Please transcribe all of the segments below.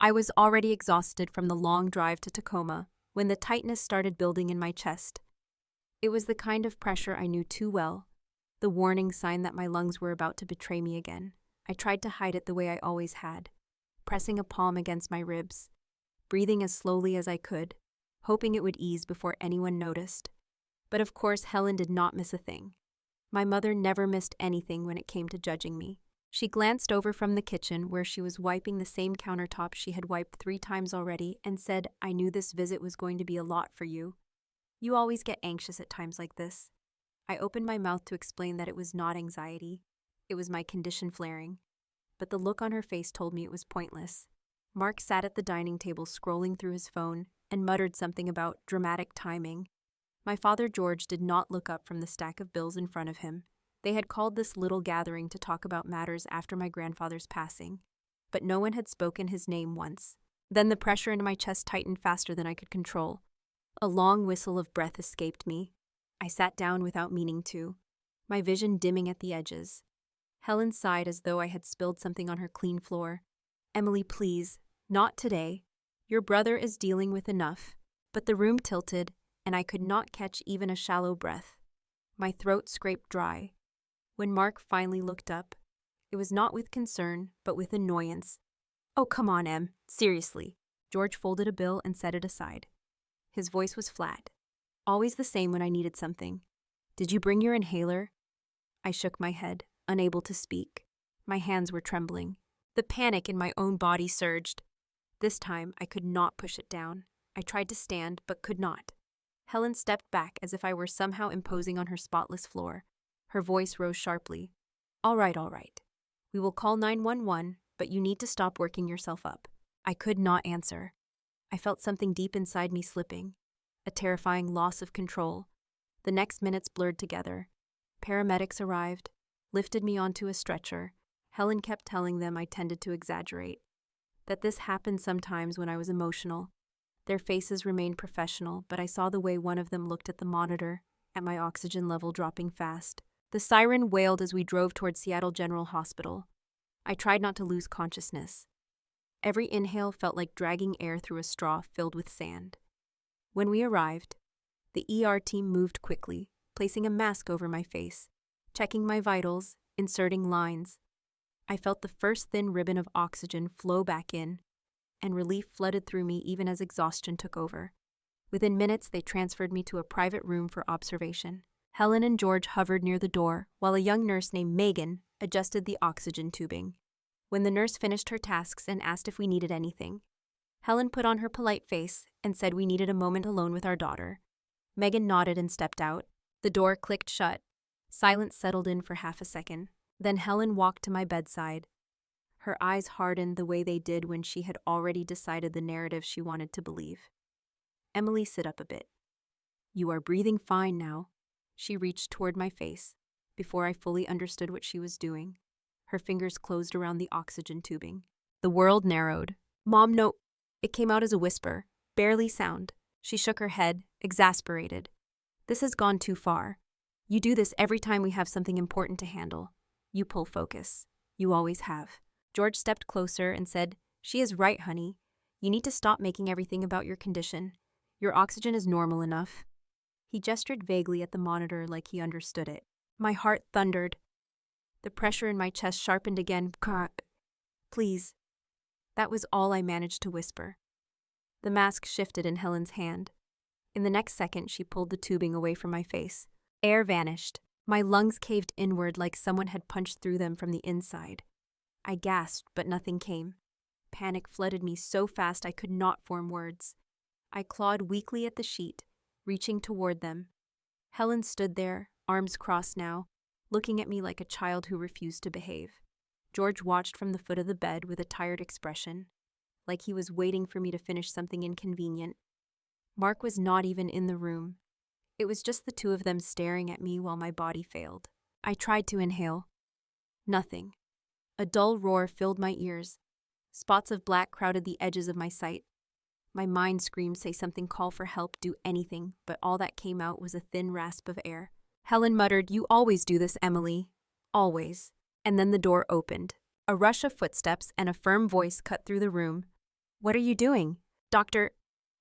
I was already exhausted from the long drive to Tacoma when the tightness started building in my chest. It was the kind of pressure I knew too well, the warning sign that my lungs were about to betray me again. I tried to hide it the way I always had, pressing a palm against my ribs, breathing as slowly as I could, hoping it would ease before anyone noticed. But of course, Helen did not miss a thing. My mother never missed anything when it came to judging me. She glanced over from the kitchen where she was wiping the same countertop she had wiped 3 times already and said, "I knew this visit was going to be a lot for you. You always get anxious at times like this." I opened my mouth to explain that it was not anxiety. It was my condition flaring. But the look on her face told me it was pointless. Mark sat at the dining table scrolling through his phone and muttered something about dramatic timing. My father George did not look up from the stack of bills in front of him. They had called this little gathering to talk about matters after my grandfather's passing, but no one had spoken his name once. Then the pressure in my chest tightened faster than I could control. A long whistle of breath escaped me. I sat down without meaning to, my vision dimming at the edges. Helen sighed as though I had spilled something on her clean floor. "Emily, please, not today. Your brother is dealing with enough." But the room tilted, and I could not catch even a shallow breath. My throat scraped dry. When Mark finally looked up, it was not with concern, but with annoyance. "Oh, come on, Em. Seriously." George folded a bill and set it aside. His voice was flat, always the same when I needed something. "Did you bring your inhaler?" I shook my head, unable to speak. My hands were trembling. The panic in my own body surged. This time, I could not push it down. I tried to stand, but could not. Helen stepped back as if I were somehow imposing on her spotless floor. Her voice rose sharply. All right. We will call 911, but you need to stop working yourself up." I could not answer. I felt something deep inside me slipping, a terrifying loss of control. The next minutes blurred together. Paramedics arrived, lifted me onto a stretcher. Helen kept telling them I tended to exaggerate, that this happened sometimes when I was emotional. Their faces remained professional, but I saw the way one of them looked at the monitor, at my oxygen level dropping fast. The siren wailed as we drove toward Seattle General Hospital. I tried not to lose consciousness. Every inhale felt like dragging air through a straw filled with sand. When we arrived, the ER team moved quickly, placing a mask over my face, checking my vitals, inserting lines. I felt the first thin ribbon of oxygen flow back in, and relief flooded through me even as exhaustion took over. Within minutes, they transferred me to a private room for observation. Helen and George hovered near the door, while a young nurse named Megan adjusted the oxygen tubing. When the nurse finished her tasks and asked if we needed anything, Helen put on her polite face and said we needed a moment alone with our daughter. Megan nodded and stepped out. The door clicked shut. Silence settled in for half a second. Then Helen walked to my bedside. Her eyes hardened the way they did when she had already decided the narrative she wanted to believe. "Emily, sit up a bit. You are breathing fine now." She reached toward my face. Before I fully understood what she was doing, her fingers closed around the oxygen tubing. The world narrowed. "Mom, no." It came out as a whisper, barely sound. She shook her head, exasperated. "This has gone too far. You do this every time we have something important to handle. You pull focus. You always have." George stepped closer and said, "She is right, honey. You need to stop making everything about your condition. Your oxygen is normal enough." He gestured vaguely at the monitor like he understood it. My heart thundered. The pressure in my chest sharpened again. "Please." That was all I managed to whisper. The mask shifted in Helen's hand. In the next second, she pulled the tubing away from my face. Air vanished. My lungs caved inward like someone had punched through them from the inside. I gasped, but nothing came. Panic flooded me so fast I could not form words. I clawed weakly at the sheet, reaching toward them. Helen stood there, arms crossed now, looking at me like a child who refused to behave. George watched from the foot of the bed with a tired expression, like he was waiting for me to finish something inconvenient. Mark was not even in the room. It was just the two of them staring at me while my body failed. I tried to inhale. Nothing. A dull roar filled my ears. Spots of black crowded the edges of my sight. My mind screamed, say something, call for help, do anything, but all that came out was a thin rasp of air. Helen muttered, "You always do this, Emily. Always." And then the door opened. A rush of footsteps and a firm voice cut through the room. What are you doing? Doctor.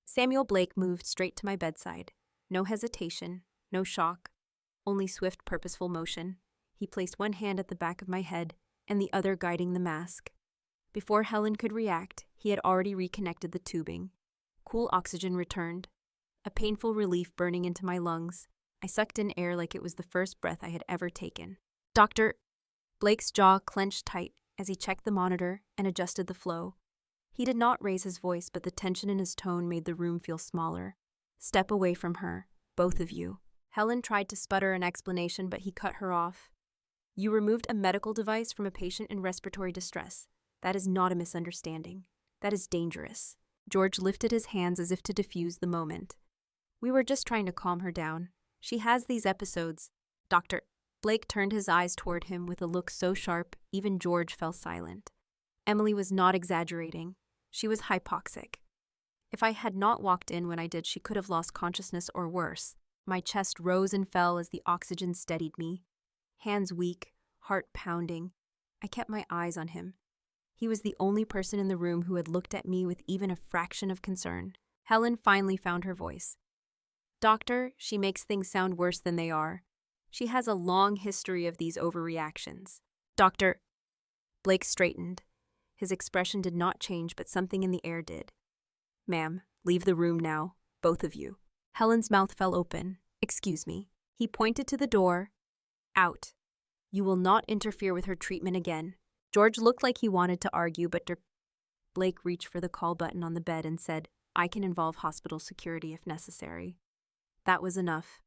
Samuel Blake moved straight to my bedside. No hesitation, no shock, only swift, purposeful motion. He placed one hand at the back of my head and the other guiding the mask. Before Helen could react, he had already reconnected the tubing. Cool oxygen returned, a painful relief burning into my lungs. I sucked in air like it was the first breath I had ever taken. Doctor. Blake's jaw clenched tight as he checked the monitor and adjusted the flow. He did not raise his voice, but the tension in his tone made the room feel smaller. Step away from her, both of you. Helen tried to sputter an explanation, but he cut her off. You removed a medical device from a patient in respiratory distress. That is not a misunderstanding. That is dangerous. George lifted his hands as if to diffuse the moment. We were just trying to calm her down. She has these episodes. Doctor. Blake turned his eyes toward him with a look so sharp, even George fell silent. Emily was not exaggerating. She was hypoxic. If I had not walked in when I did, she could have lost consciousness or worse. My chest rose and fell as the oxygen steadied me. Hands weak, heart pounding. I kept my eyes on him. He was the only person in the room who had looked at me with even a fraction of concern. Helen finally found her voice. Doctor, she makes things sound worse than they are. She has a long history of these overreactions. Doctor. Blake straightened. His expression did not change, but something in the air did. Ma'am, leave the room now, both of you. Helen's mouth fell open. Excuse me. He pointed to the door. Out. You will not interfere with her treatment again. George looked like he wanted to argue, but Blake reached for the call button on the bed and said, I can involve hospital security if necessary. That was enough.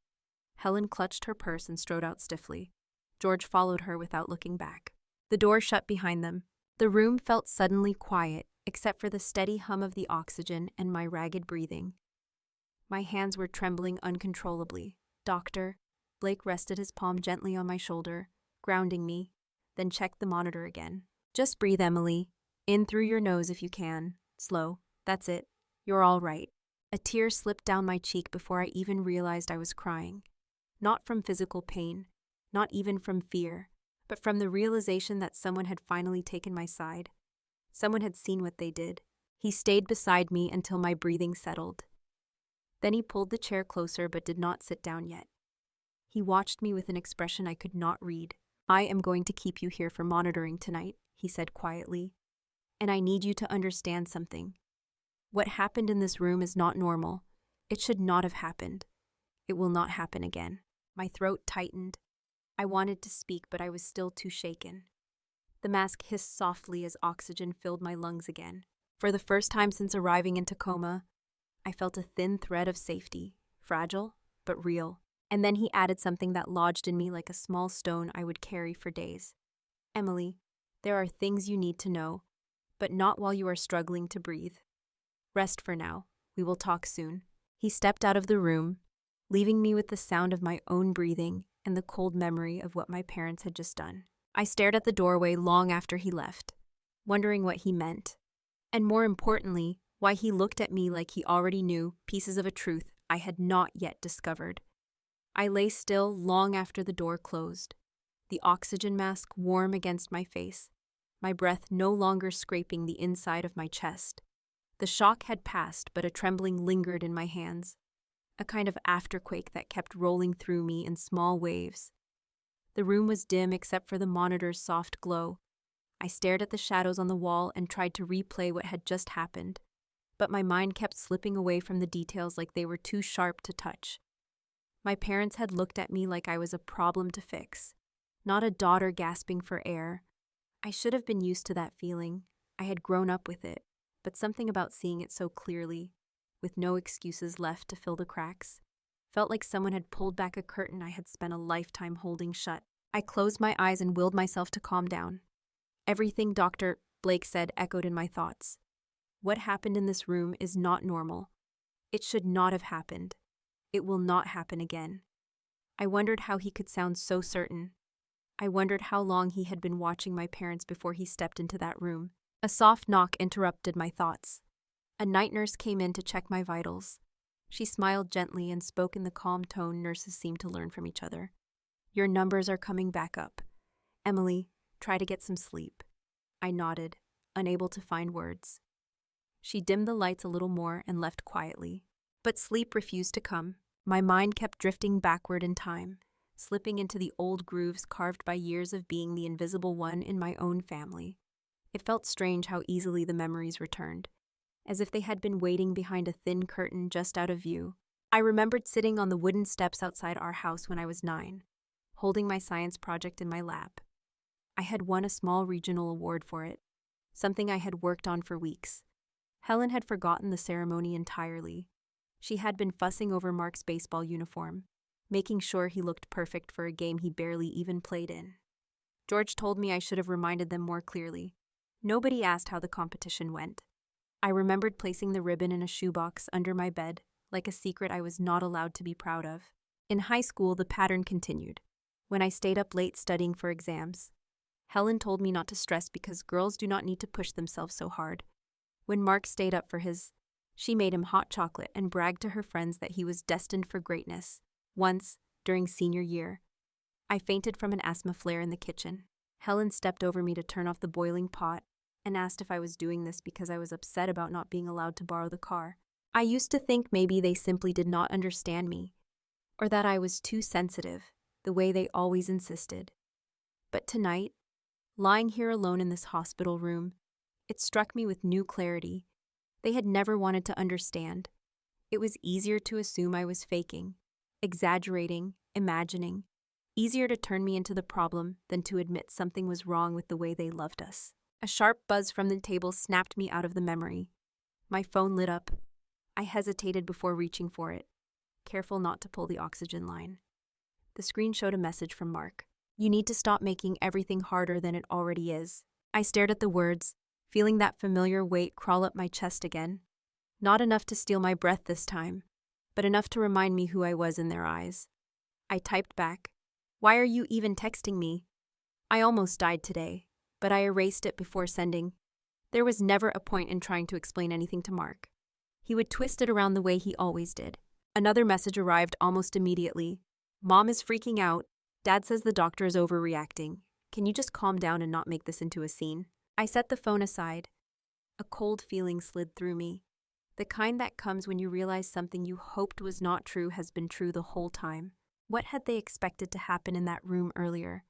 Helen clutched her purse and strode out stiffly. George followed her without looking back. The door shut behind them. The room felt suddenly quiet, except for the steady hum of the oxygen and my ragged breathing. My hands were trembling uncontrollably. Doctor. Blake rested his palm gently on my shoulder, grounding me, then checked the monitor again. Just breathe, Emily. In through your nose if you can. Slow. That's it. You're all right. A tear slipped down my cheek before I even realized I was crying. Not from physical pain, not even from fear, but from the realization that someone had finally taken my side. Someone had seen what they did. He stayed beside me until my breathing settled. Then he pulled the chair closer but did not sit down yet. He watched me with an expression I could not read. I am going to keep you here for monitoring tonight, he said quietly. And I need you to understand something. What happened in this room is not normal. It should not have happened. It will not happen again. My throat tightened. I wanted to speak, but I was still too shaken. The mask hissed softly as oxygen filled my lungs again. For the first time since arriving in Tacoma, I felt a thin thread of safety, fragile, but real. And then he added something that lodged in me like a small stone I would carry for days. Emily, there are things you need to know, but not while you are struggling to breathe. Rest for now. We will talk soon. He stepped out of the room, leaving me with the sound of my own breathing and the cold memory of what my parents had just done. I stared at the doorway long after he left, wondering what he meant, and more importantly, why he looked at me like he already knew pieces of a truth I had not yet discovered. I lay still long after the door closed, the oxygen mask warm against my face, my breath no longer scraping the inside of my chest. The shock had passed, but a trembling lingered in my hands, a kind of afterquake that kept rolling through me in small waves. The room was dim except for the monitor's soft glow. I stared at the shadows on the wall and tried to replay what had just happened, but my mind kept slipping away from the details like they were too sharp to touch. My parents had looked at me like I was a problem to fix, not a daughter gasping for air. I should have been used to that feeling. I had grown up with it, but something about seeing it so clearly, with no excuses left to fill the cracks, felt like someone had pulled back a curtain I had spent a lifetime holding shut. I closed my eyes and willed myself to calm down. Everything Dr. Blake said echoed in my thoughts. What happened in this room is not normal. It should not have happened. It will not happen again. I wondered how he could sound so certain. I wondered how long he had been watching my parents before he stepped into that room. A soft knock interrupted my thoughts. A night nurse came in to check my vitals. She smiled gently and spoke in the calm tone nurses seem to learn from each other. Your numbers are coming back up. Emily, try to get some sleep. I nodded, unable to find words. She dimmed the lights a little more and left quietly. But sleep refused to come. My mind kept drifting backward in time, slipping into the old grooves carved by years of being the invisible one in my own family. It felt strange how easily the memories returned, as if they had been waiting behind a thin curtain just out of view. I remembered sitting on the wooden steps outside our house when I was 9, holding my science project in my lap. I had won a small regional award for it, something I had worked on for weeks. Helen had forgotten the ceremony entirely. She had been fussing over Mark's baseball uniform, making sure he looked perfect for a game he barely even played in. George told me I should have reminded them more clearly. Nobody asked how the competition went. I remembered placing the ribbon in a shoebox under my bed, like a secret I was not allowed to be proud of. In high school, the pattern continued. When I stayed up late studying for exams, Helen told me not to stress because girls do not need to push themselves so hard. When Mark stayed up for his, she made him hot chocolate and bragged to her friends that he was destined for greatness. Once, during senior year, I fainted from an asthma flare in the kitchen. Helen stepped over me to turn off the boiling pot and asked if I was doing this because I was upset about not being allowed to borrow the car. I used to think maybe they simply did not understand me, or that I was too sensitive, the way they always insisted. But tonight, lying here alone in this hospital room, it struck me with new clarity. They had never wanted to understand. It was easier to assume I was faking, exaggerating, imagining. Easier to turn me into the problem than to admit something was wrong with the way they loved us. A sharp buzz from the table snapped me out of the memory. My phone lit up. I hesitated before reaching for it, careful not to pull the oxygen line. The screen showed a message from Mark. "You need to stop making everything harder than it already is." I stared at the words, feeling that familiar weight crawl up my chest again. Not enough to steal my breath this time, but enough to remind me who I was in their eyes. I typed back, "Why are you even texting me?" I almost died today, but I erased it before sending. There was never a point in trying to explain anything to Mark. He would twist it around the way he always did. Another message arrived almost immediately. "Mom is freaking out. Dad says the doctor is overreacting. Can you just calm down and not make this into a scene?" I set the phone aside. A cold feeling slid through me. The kind that comes when you realize something you hoped was not true has been true the whole time. What had they expected to happen in that room earlier?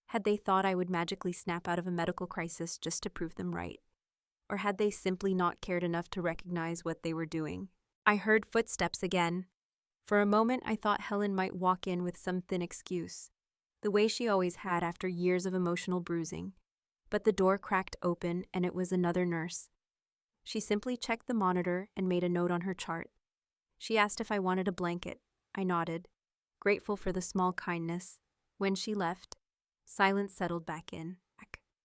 Had they thought I would magically snap out of a medical crisis just to prove them right? Or had they simply not cared enough to recognize what they were doing? I heard footsteps again. For a moment, I thought Helen might walk in with some thin excuse, the way she always had after years of emotional bruising. But the door cracked open, and it was another nurse. She simply checked the monitor and made a note on her chart. She asked if I wanted a blanket. I nodded, grateful for the small kindness. When she left, silence settled back in.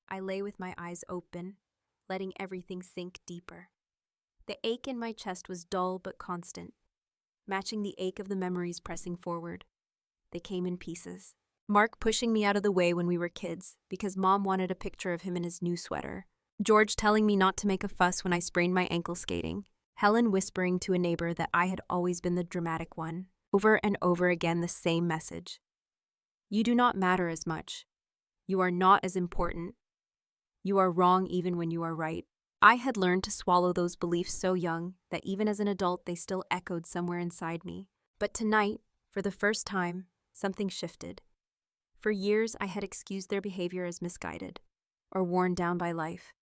I lay with my eyes open, letting everything sink deeper. The ache in my chest was dull but constant, matching the ache of the memories pressing forward. They came in pieces. Mark pushing me out of the way when we were kids because Mom wanted a picture of him in his new sweater. George telling me not to make a fuss when I sprained my ankle skating. Helen whispering to a neighbor that I had always been the dramatic one. Over and over again the same message. You do not matter as much. You are not as important. You are wrong even when you are right. I had learned to swallow those beliefs so young that even as an adult they still echoed somewhere inside me. But tonight, for the first time, something shifted. For years I had excused their behavior as misguided, or worn down by life,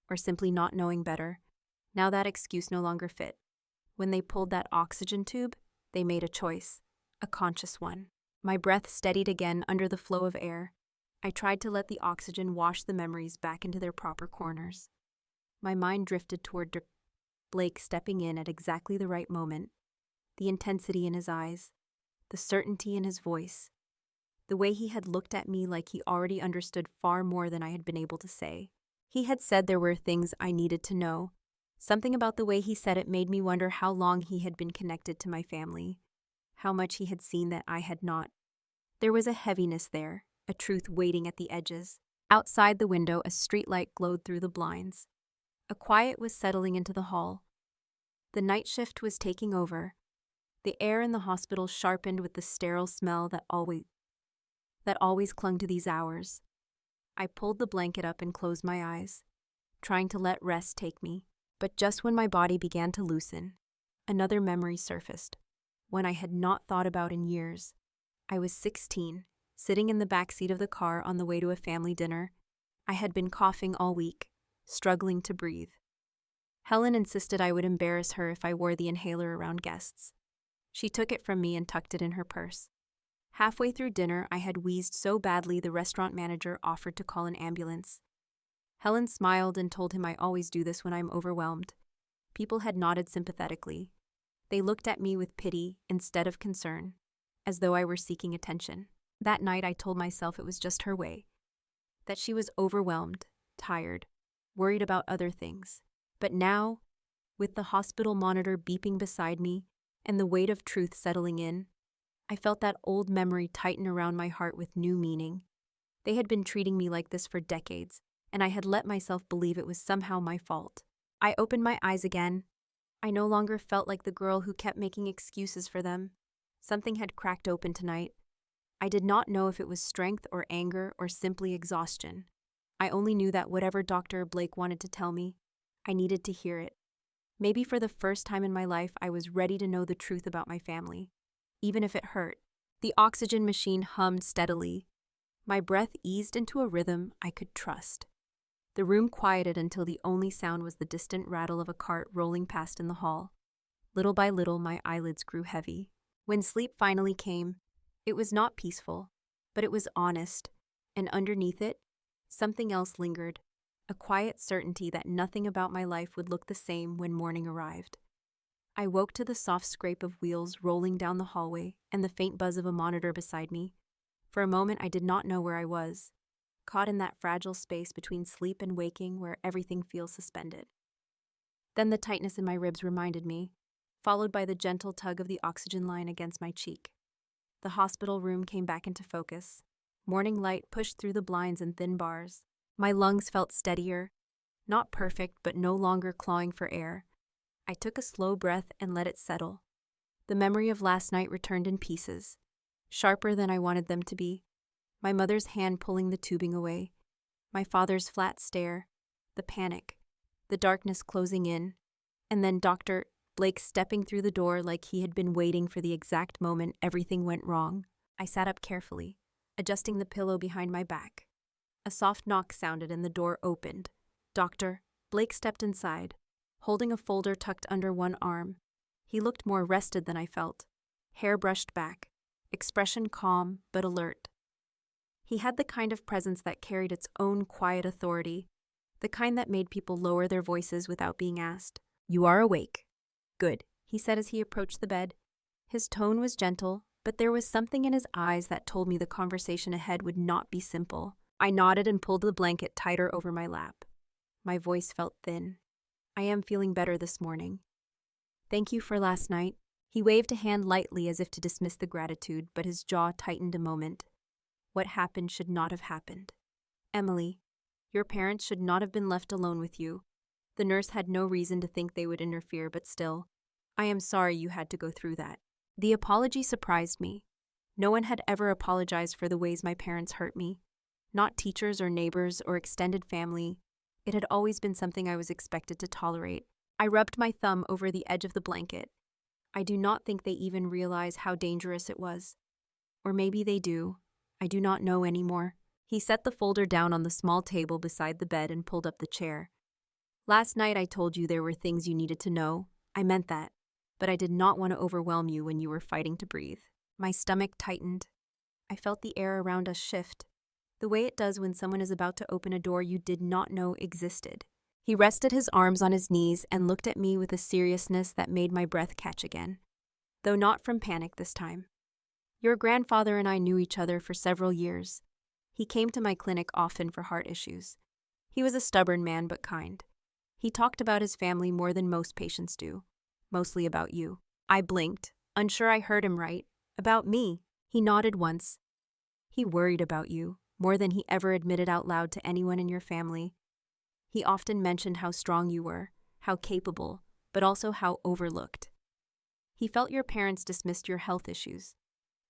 or simply not knowing better. Now that excuse no longer fit. When they pulled that oxygen tube, they made a choice, a conscious one. My breath steadied again under the flow of air. I tried to let the oxygen wash the memories back into their proper corners. My mind drifted toward Blake stepping in at exactly the right moment. The intensity in his eyes, the certainty in his voice, the way he had looked at me like he already understood far more than I had been able to say. He had said there were things I needed to know. Something about the way he said it made me wonder how long he had been connected to my family, how much he had seen that I had not. There was a heaviness there, a truth waiting at the edges. Outside the window, a streetlight glowed through the blinds. A quiet was settling into the hall. The night shift was taking over. The air in the hospital sharpened with the sterile smell that always clung to these hours. I pulled the blanket up and closed my eyes, trying to let rest take me. But just when my body began to loosen, another memory surfaced, one I had not thought about in years. I was 16, sitting in the back seat of the car on the way to a family dinner. I had been coughing all week, struggling to breathe. Helen insisted I would embarrass her if I wore the inhaler around guests. She took it from me and tucked it in her purse. Halfway through dinner, I had wheezed so badly the restaurant manager offered to call an ambulance. Helen smiled and told him I always do this when I'm overwhelmed. People had nodded sympathetically. They looked at me with pity instead of concern, as though I were seeking attention. That night, I told myself it was just her way, that she was overwhelmed, tired, worried about other things. But now, with the hospital monitor beeping beside me and the weight of truth settling in, I felt that old memory tighten around my heart with new meaning. They had been treating me like this for decades, and I had let myself believe it was somehow my fault. I opened my eyes again. I no longer felt like the girl who kept making excuses for them. Something had cracked open tonight. I did not know if it was strength or anger or simply exhaustion. I only knew that whatever Dr. Blake wanted to tell me, I needed to hear it. Maybe for the first time in my life, I was ready to know the truth about my family, even if it hurt. The oxygen machine hummed steadily. My breath eased into a rhythm I could trust. The room quieted until the only sound was the distant rattle of a cart rolling past in the hall. Little by little, my eyelids grew heavy. When sleep finally came, it was not peaceful, but it was honest, and underneath it, something else lingered, a quiet certainty that nothing about my life would look the same when morning arrived. I woke to the soft scrape of wheels rolling down the hallway and the faint buzz of a monitor beside me. For a moment, I did not know where I was, caught in that fragile space between sleep and waking where everything feels suspended. Then the tightness in my ribs reminded me, followed by the gentle tug of the oxygen line against my cheek. The hospital room came back into focus. Morning light pushed through the blinds and thin bars. My lungs felt steadier, not perfect, but no longer clawing for air. I took a slow breath and let it settle. The memory of last night returned in pieces, sharper than I wanted them to be. My mother's hand pulling the tubing away, my father's flat stare, the panic, the darkness closing in, and then Dr. Blake stepping through the door like he had been waiting for the exact moment everything went wrong. I sat up carefully, adjusting the pillow behind my back. A soft knock sounded and the door opened. Dr. Blake stepped inside, holding a folder tucked under one arm. He looked more rested than I felt, hair brushed back, expression calm but alert. He had the kind of presence that carried its own quiet authority, the kind that made people lower their voices without being asked. "You are awake." "Good," he said as he approached the bed. His tone was gentle, but there was something in his eyes that told me the conversation ahead would not be simple. I nodded and pulled the blanket tighter over my lap. My voice felt thin. "I am feeling better this morning. Thank you for last night." He waved a hand lightly as if to dismiss the gratitude, but his jaw tightened a moment. What happened should not have happened. "Emily, your parents should not have been left alone with you. The nurse had no reason to think they would interfere, but still, I am sorry you had to go through that." The apology surprised me. No one had ever apologized for the ways my parents hurt me. Not teachers or neighbors or extended family. It had always been something I was expected to tolerate. I rubbed my thumb over the edge of the blanket. I do not think they even realize how dangerous it was. Or maybe they do. I do not know anymore. He set the folder down on the small table beside the bed and pulled up the chair. "Last night I told you there were things you needed to know. I meant that. But I did not want to overwhelm you when you were fighting to breathe." My stomach tightened. I felt the air around us shift, the way it does when someone is about to open a door you did not know existed. He rested his arms on his knees and looked at me with a seriousness that made my breath catch again, though not from panic this time. "Your grandfather and I knew each other for several years. He came to my clinic often for heart issues. He was a stubborn man but kind. He talked about his family more than most patients do, mostly about you." I blinked, unsure I heard him right. "About me?" He nodded once. "He worried about you, more than he ever admitted out loud to anyone in your family. He often mentioned how strong you were, how capable, but also how overlooked. He felt your parents dismissed your health issues.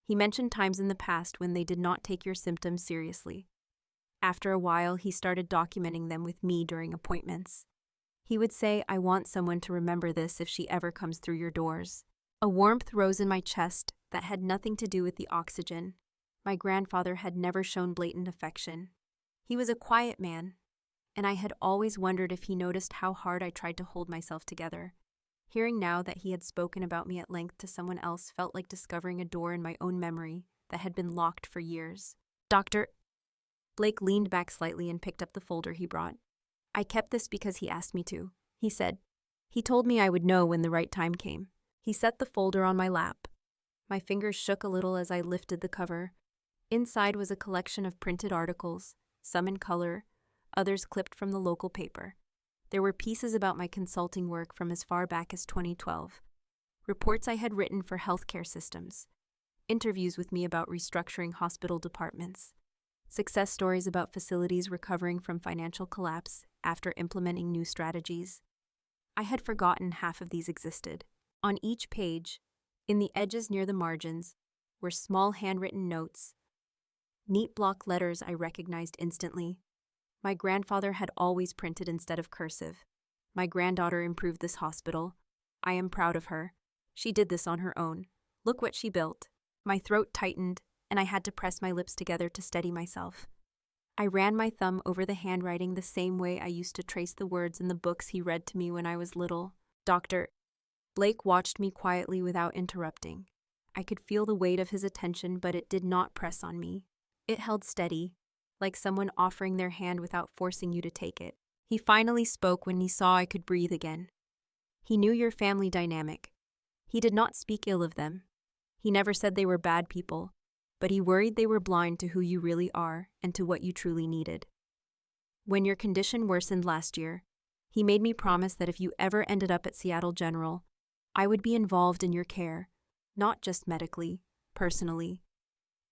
He mentioned times in the past when they did not take your symptoms seriously. After a while, he started documenting them with me during appointments. He would say, "I want someone to remember this if she ever comes through your doors." A warmth rose in my chest that had nothing to do with the oxygen. My grandfather had never shown blatant affection. He was a quiet man, and I had always wondered if he noticed how hard I tried to hold myself together. Hearing now that he had spoken about me at length to someone else felt like discovering a door in my own memory that had been locked for years. Dr. Blake leaned back slightly and picked up the folder he brought. "I kept this because he asked me to," he said. "He told me I would know when the right time came." He set the folder on my lap. My fingers shook a little as I lifted the cover. Inside was a collection of printed articles, some in color, others clipped from the local paper. There were pieces about my consulting work from as far back as 2012, reports I had written for healthcare systems, interviews with me about restructuring hospital departments, success stories about facilities recovering from financial collapse after implementing new strategies. I had forgotten half of these existed. On each page, in the edges near the margins, were small handwritten notes, neat block letters I recognized instantly. My grandfather had always printed instead of cursive. "My granddaughter improved this hospital. I am proud of her. She did this on her own. Look what she built." My throat tightened, and I had to press my lips together to steady myself. I ran my thumb over the handwriting the same way I used to trace the words in the books he read to me when I was little. Dr. Blake watched me quietly without interrupting. I could feel the weight of his attention, but it did not press on me. It held steady, like someone offering their hand without forcing you to take it. He finally spoke when he saw I could breathe again. "He knew your family dynamic. He did not speak ill of them. He never said they were bad people, but he worried they were blind to who you really are and to what you truly needed. When your condition worsened last year, he made me promise that if you ever ended up at Seattle General, I would be involved in your care, not just medically, personally.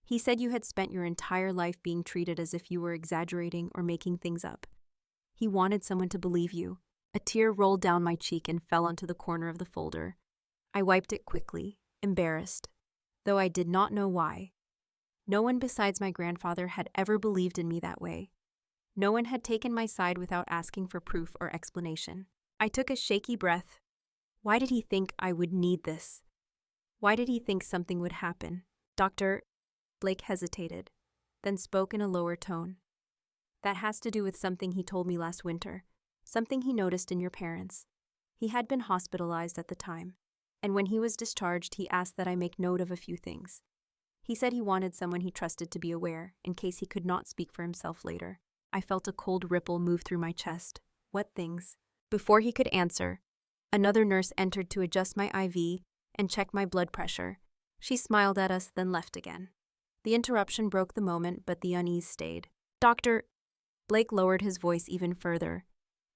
He said you had spent your entire life being treated as if you were exaggerating or making things up. He wanted someone to believe you." A tear rolled down my cheek and fell onto the corner of the folder. I wiped it quickly, embarrassed, though I did not know why. No one besides my grandfather had ever believed in me that way. No one had taken my side without asking for proof or explanation. I took a shaky breath. Why did he think I would need this? Why did he think something would happen? Dr. Blake hesitated, then spoke in a lower tone. "That has to do with something he told me last winter, something he noticed in your parents. He had been hospitalized at the time, and when he was discharged, he asked that I make note of a few things. He said he wanted someone he trusted to be aware, in case he could not speak for himself later." I felt a cold ripple move through my chest. What things? Before he could answer, another nurse entered to adjust my IV and check my blood pressure. She smiled at us, then left again. The interruption broke the moment, but the unease stayed. "Dr. Blake lowered his voice even further.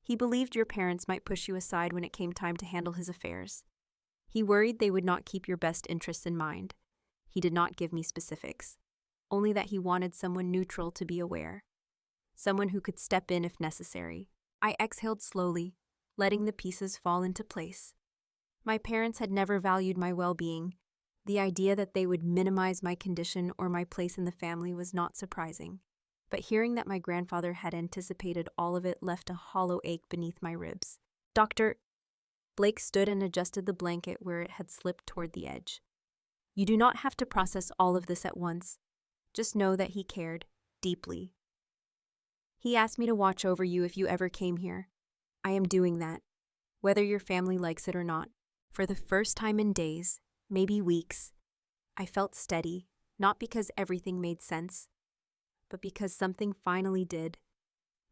"He believed your parents might push you aside when it came time to handle his affairs. He worried they would not keep your best interests in mind. He did not give me specifics, only that he wanted someone neutral to be aware, someone who could step in if necessary." I exhaled slowly, letting the pieces fall into place. My parents had never valued my well-being. The idea that they would minimize my condition or my place in the family was not surprising. But hearing that my grandfather had anticipated all of it left a hollow ache beneath my ribs. Dr. Blake stood and adjusted the blanket where it had slipped toward the edge. "You do not have to process all of this at once. Just know that he cared, deeply. He asked me to watch over you if you ever came here. I am doing that, whether your family likes it or not." For the first time in days, maybe weeks, I felt steady, not because everything made sense, but because something finally did.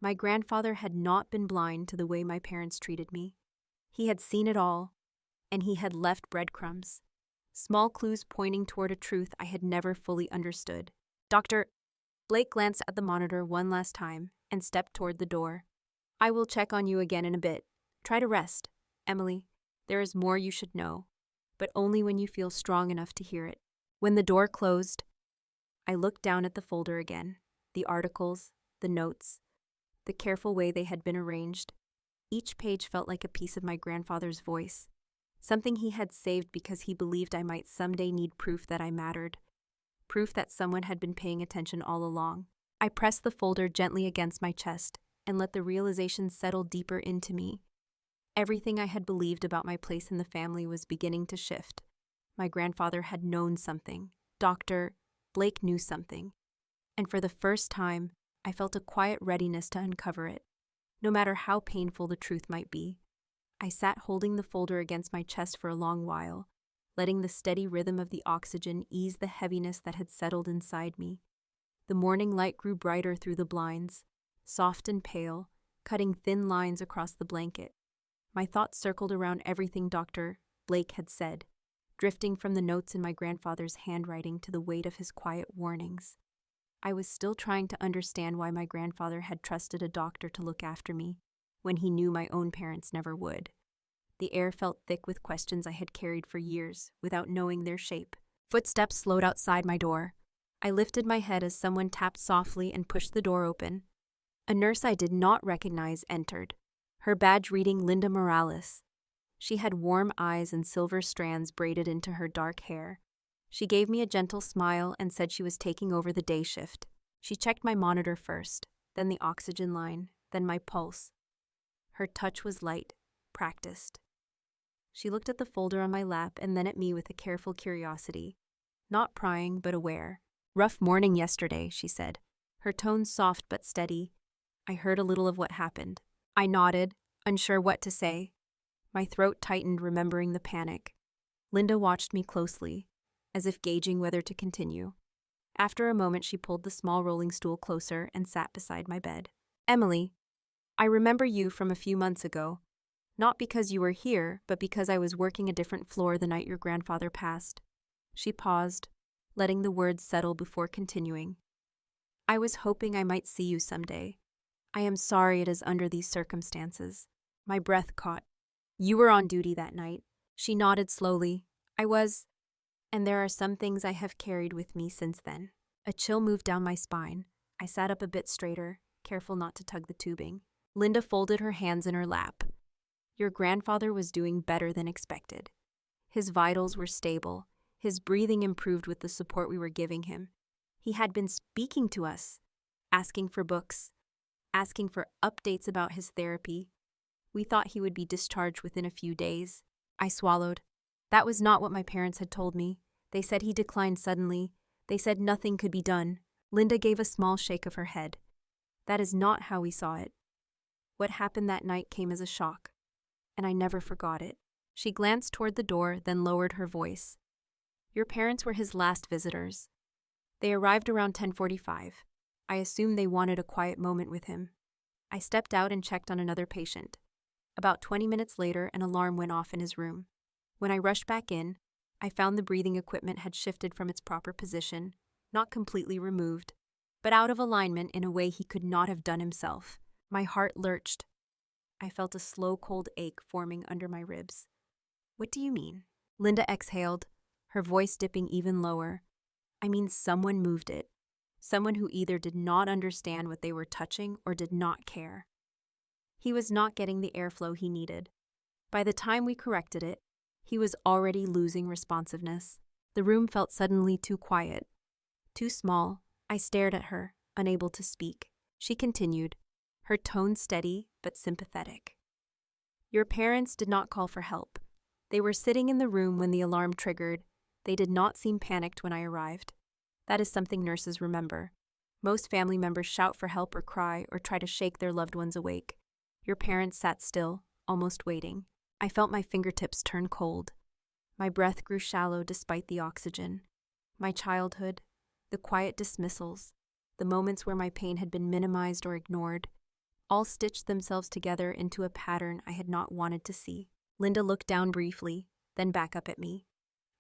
My grandfather had not been blind to the way my parents treated me. He had seen it all, and he had left breadcrumbs, small clues pointing toward a truth I had never fully understood. Dr. Blake glanced at the monitor one last time and stepped toward the door. "I will check on you again in a bit. Try to rest, Emily. There is more you should know, but only when you feel strong enough to hear it." When the door closed, I looked down at the folder again, the articles, the notes, the careful way they had been arranged. Each page felt like a piece of my grandfather's voice, something he had saved because he believed I might someday need proof that I mattered, proof that someone had been paying attention all along. I pressed the folder gently against my chest and let the realization settle deeper into me. Everything I had believed about my place in the family was beginning to shift. My grandfather had known something. Dr. Blake knew something. And for the first time, I felt a quiet readiness to uncover it, no matter how painful the truth might be. I sat holding the folder against my chest for a long while, letting the steady rhythm of the oxygen ease the heaviness that had settled inside me. The morning light grew brighter through the blinds, soft and pale, cutting thin lines across the blanket. My thoughts circled around everything Dr. Blake had said, drifting from the notes in my grandfather's handwriting to the weight of his quiet warnings. I was still trying to understand why my grandfather had trusted a doctor to look after me, when he knew my own parents never would. The air felt thick with questions I had carried for years, without knowing their shape. Footsteps slowed outside my door. I lifted my head as someone tapped softly and pushed the door open. A nurse I did not recognize entered, her badge reading Linda Morales. She had warm eyes and silver strands braided into her dark hair. She gave me a gentle smile and said she was taking over the day shift. She checked my monitor first, then the oxygen line, then my pulse. Her touch was light, practiced. She looked at the folder on my lap and then at me with a careful curiosity. Not prying, but aware. "Rough morning yesterday," she said, her tone soft but steady. I heard a little of what happened. I nodded, unsure what to say. My throat tightened, remembering the panic. Linda watched me closely, as if gauging whether to continue. After a moment, she pulled the small rolling stool closer and sat beside my bed. "Emily, I remember you from a few months ago. Not because you were here, but because I was working a different floor the night your grandfather passed." She paused, letting the words settle before continuing. "I was hoping I might see you someday. I am sorry it is under these circumstances." My breath caught. "You were on duty that night." She nodded slowly. "I was, and there are some things I have carried with me since then." A chill moved down my spine. I sat up a bit straighter, careful not to tug the tubing. Linda folded her hands in her lap. "Your grandfather was doing better than expected. His vitals were stable. His breathing improved with the support we were giving him. He had been speaking to us, asking for books, asking for updates about his therapy. We thought he would be discharged within a few days." I swallowed. That was not what my parents had told me. They said he declined suddenly. They said nothing could be done. Linda gave a small shake of her head. "That is not how we saw it. What happened that night came as a shock, and I never forgot it." She glanced toward the door, then lowered her voice. "Your parents were his last visitors. They arrived around 10:45. I assumed they wanted a quiet moment with him. I stepped out and checked on another patient. About 20 minutes later, an alarm went off in his room. When I rushed back in, I found the breathing equipment had shifted from its proper position, not completely removed, but out of alignment in a way he could not have done himself. My heart lurched. I felt a slow, cold ache forming under my ribs. "What do you mean?" Linda exhaled, her voice dipping even lower. "I mean, someone moved it. Someone who either did not understand what they were touching or did not care. He was not getting the airflow he needed. By the time we corrected it, he was already losing responsiveness." The room felt suddenly too quiet, too small. I stared at her, unable to speak. She continued, her tone steady but sympathetic. "Your parents did not call for help. They were sitting in the room when the alarm triggered. They did not seem panicked when I arrived. That is something nurses remember. Most family members shout for help or cry or try to shake their loved ones awake. Your parents sat still, almost waiting." I felt my fingertips turn cold. My breath grew shallow despite the oxygen. My childhood, the quiet dismissals, the moments where my pain had been minimized or ignored, all stitched themselves together into a pattern I had not wanted to see. Linda looked down briefly, then back up at me.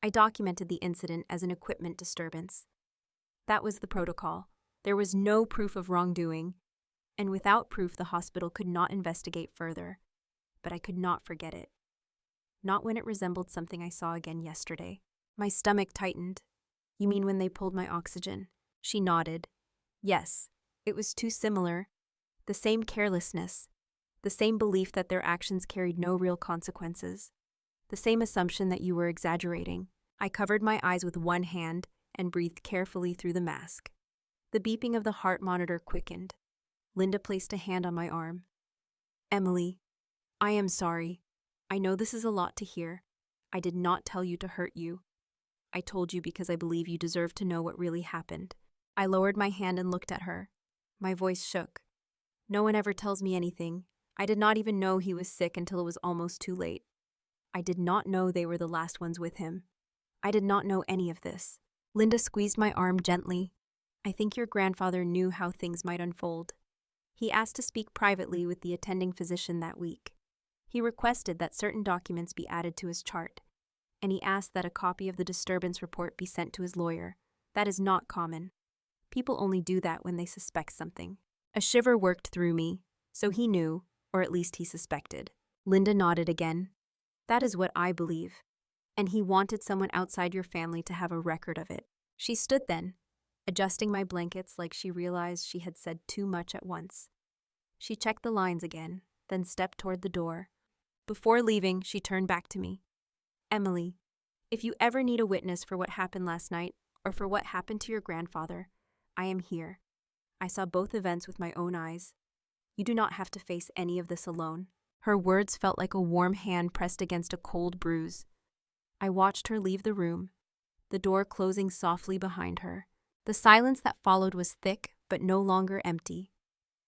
I documented the incident as an equipment disturbance. That was the protocol. There was no proof of wrongdoing, and without proof the hospital could not investigate further. But I could not forget it. Not when it resembled something I saw again yesterday. My stomach tightened. "You mean when they pulled my oxygen?" She nodded. "Yes, it was too similar. The same carelessness, the same belief that their actions carried no real consequences, the same assumption that you were exaggerating." I covered my eyes with one hand and breathed carefully through the mask. The beeping of the heart monitor quickened. Linda placed a hand on my arm. "Emily, I am sorry. I know this is a lot to hear. I did not tell you to hurt you. I told you because I believe you deserve to know what really happened. I lowered my hand and looked at her. My voice shook. No one ever tells me anything. I did not even know he was sick until it was almost too late. I did not know they were the last ones with him. I did not know any of this. Linda squeezed my arm gently. I think your grandfather knew how things might unfold. He asked to speak privately with the attending physician that week. He requested that certain documents be added to his chart, and he asked that a copy of the disturbance report be sent to his lawyer. That is not common. People only do that when they suspect something. A shiver worked through me, so he knew, or at least he suspected. Linda nodded again. That is what I believe. And he wanted someone outside your family to have a record of it. She stood then, adjusting my blankets like she realized she had said too much at once. She checked the lines again, then stepped toward the door. Before leaving, she turned back to me. Emily, if you ever need a witness for what happened last night, or for what happened to your grandfather, I am here. I saw both events with my own eyes. You do not have to face any of this alone. Her words felt like a warm hand pressed against a cold bruise. I watched her leave the room, the door closing softly behind her. The silence that followed was thick, but no longer empty.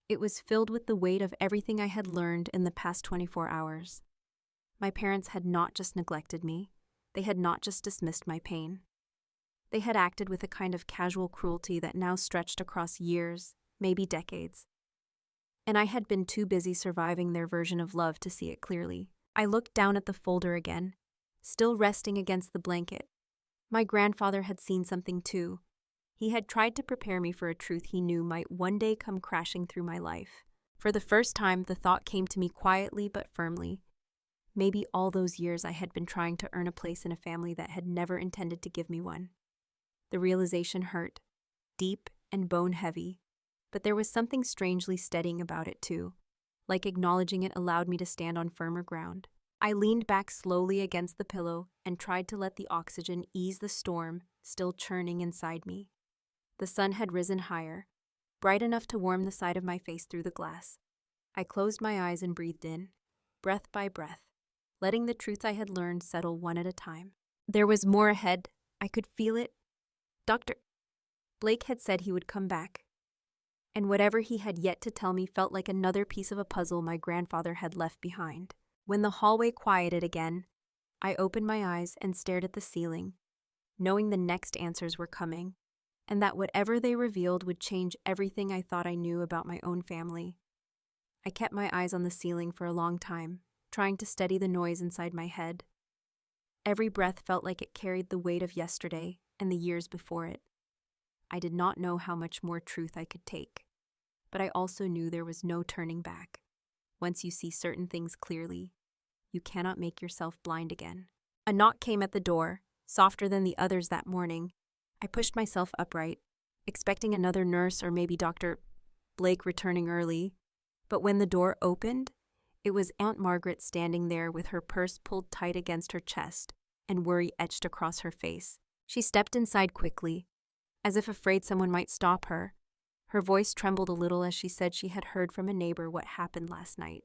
It was filled with the weight of everything I had learned in the past 24 hours. My parents had not just neglected me. They had not just dismissed my pain. They had acted with a kind of casual cruelty that now stretched across years, maybe decades. And I had been too busy surviving their version of love to see it clearly. I looked down at the folder again, still resting against the blanket. My grandfather had seen something too. He had tried to prepare me for a truth he knew might one day come crashing through my life. For the first time, the thought came to me quietly but firmly. Maybe all those years I had been trying to earn a place in a family that had never intended to give me one. The realization hurt, deep and bone-heavy, but there was something strangely steadying about it too, like acknowledging it allowed me to stand on firmer ground. I leaned back slowly against the pillow and tried to let the oxygen ease the storm still churning inside me. The sun had risen higher, bright enough to warm the side of my face through the glass. I closed my eyes and breathed in, breath by breath, letting the truths I had learned settle one at a time. There was more ahead. I could feel it. Dr. Blake had said he would come back, and whatever he had yet to tell me felt like another piece of a puzzle my grandfather had left behind. When the hallway quieted again, I opened my eyes and stared at the ceiling, knowing the next answers were coming, and that whatever they revealed would change everything I thought I knew about my own family. I kept my eyes on the ceiling for a long time, trying to steady the noise inside my head. Every breath felt like it carried the weight of yesterday and the years before it. I did not know how much more truth I could take, but I also knew there was no turning back. Once you see certain things clearly, you cannot make yourself blind again. A knock came at the door, softer than the others that morning. I pushed myself upright, expecting another nurse or maybe Dr. Blake returning early. But when the door opened, it was Aunt Margaret standing there with her purse pulled tight against her chest and worry etched across her face. She stepped inside quickly, as if afraid someone might stop her. Her voice trembled a little as she said she had heard from a neighbor what happened last night.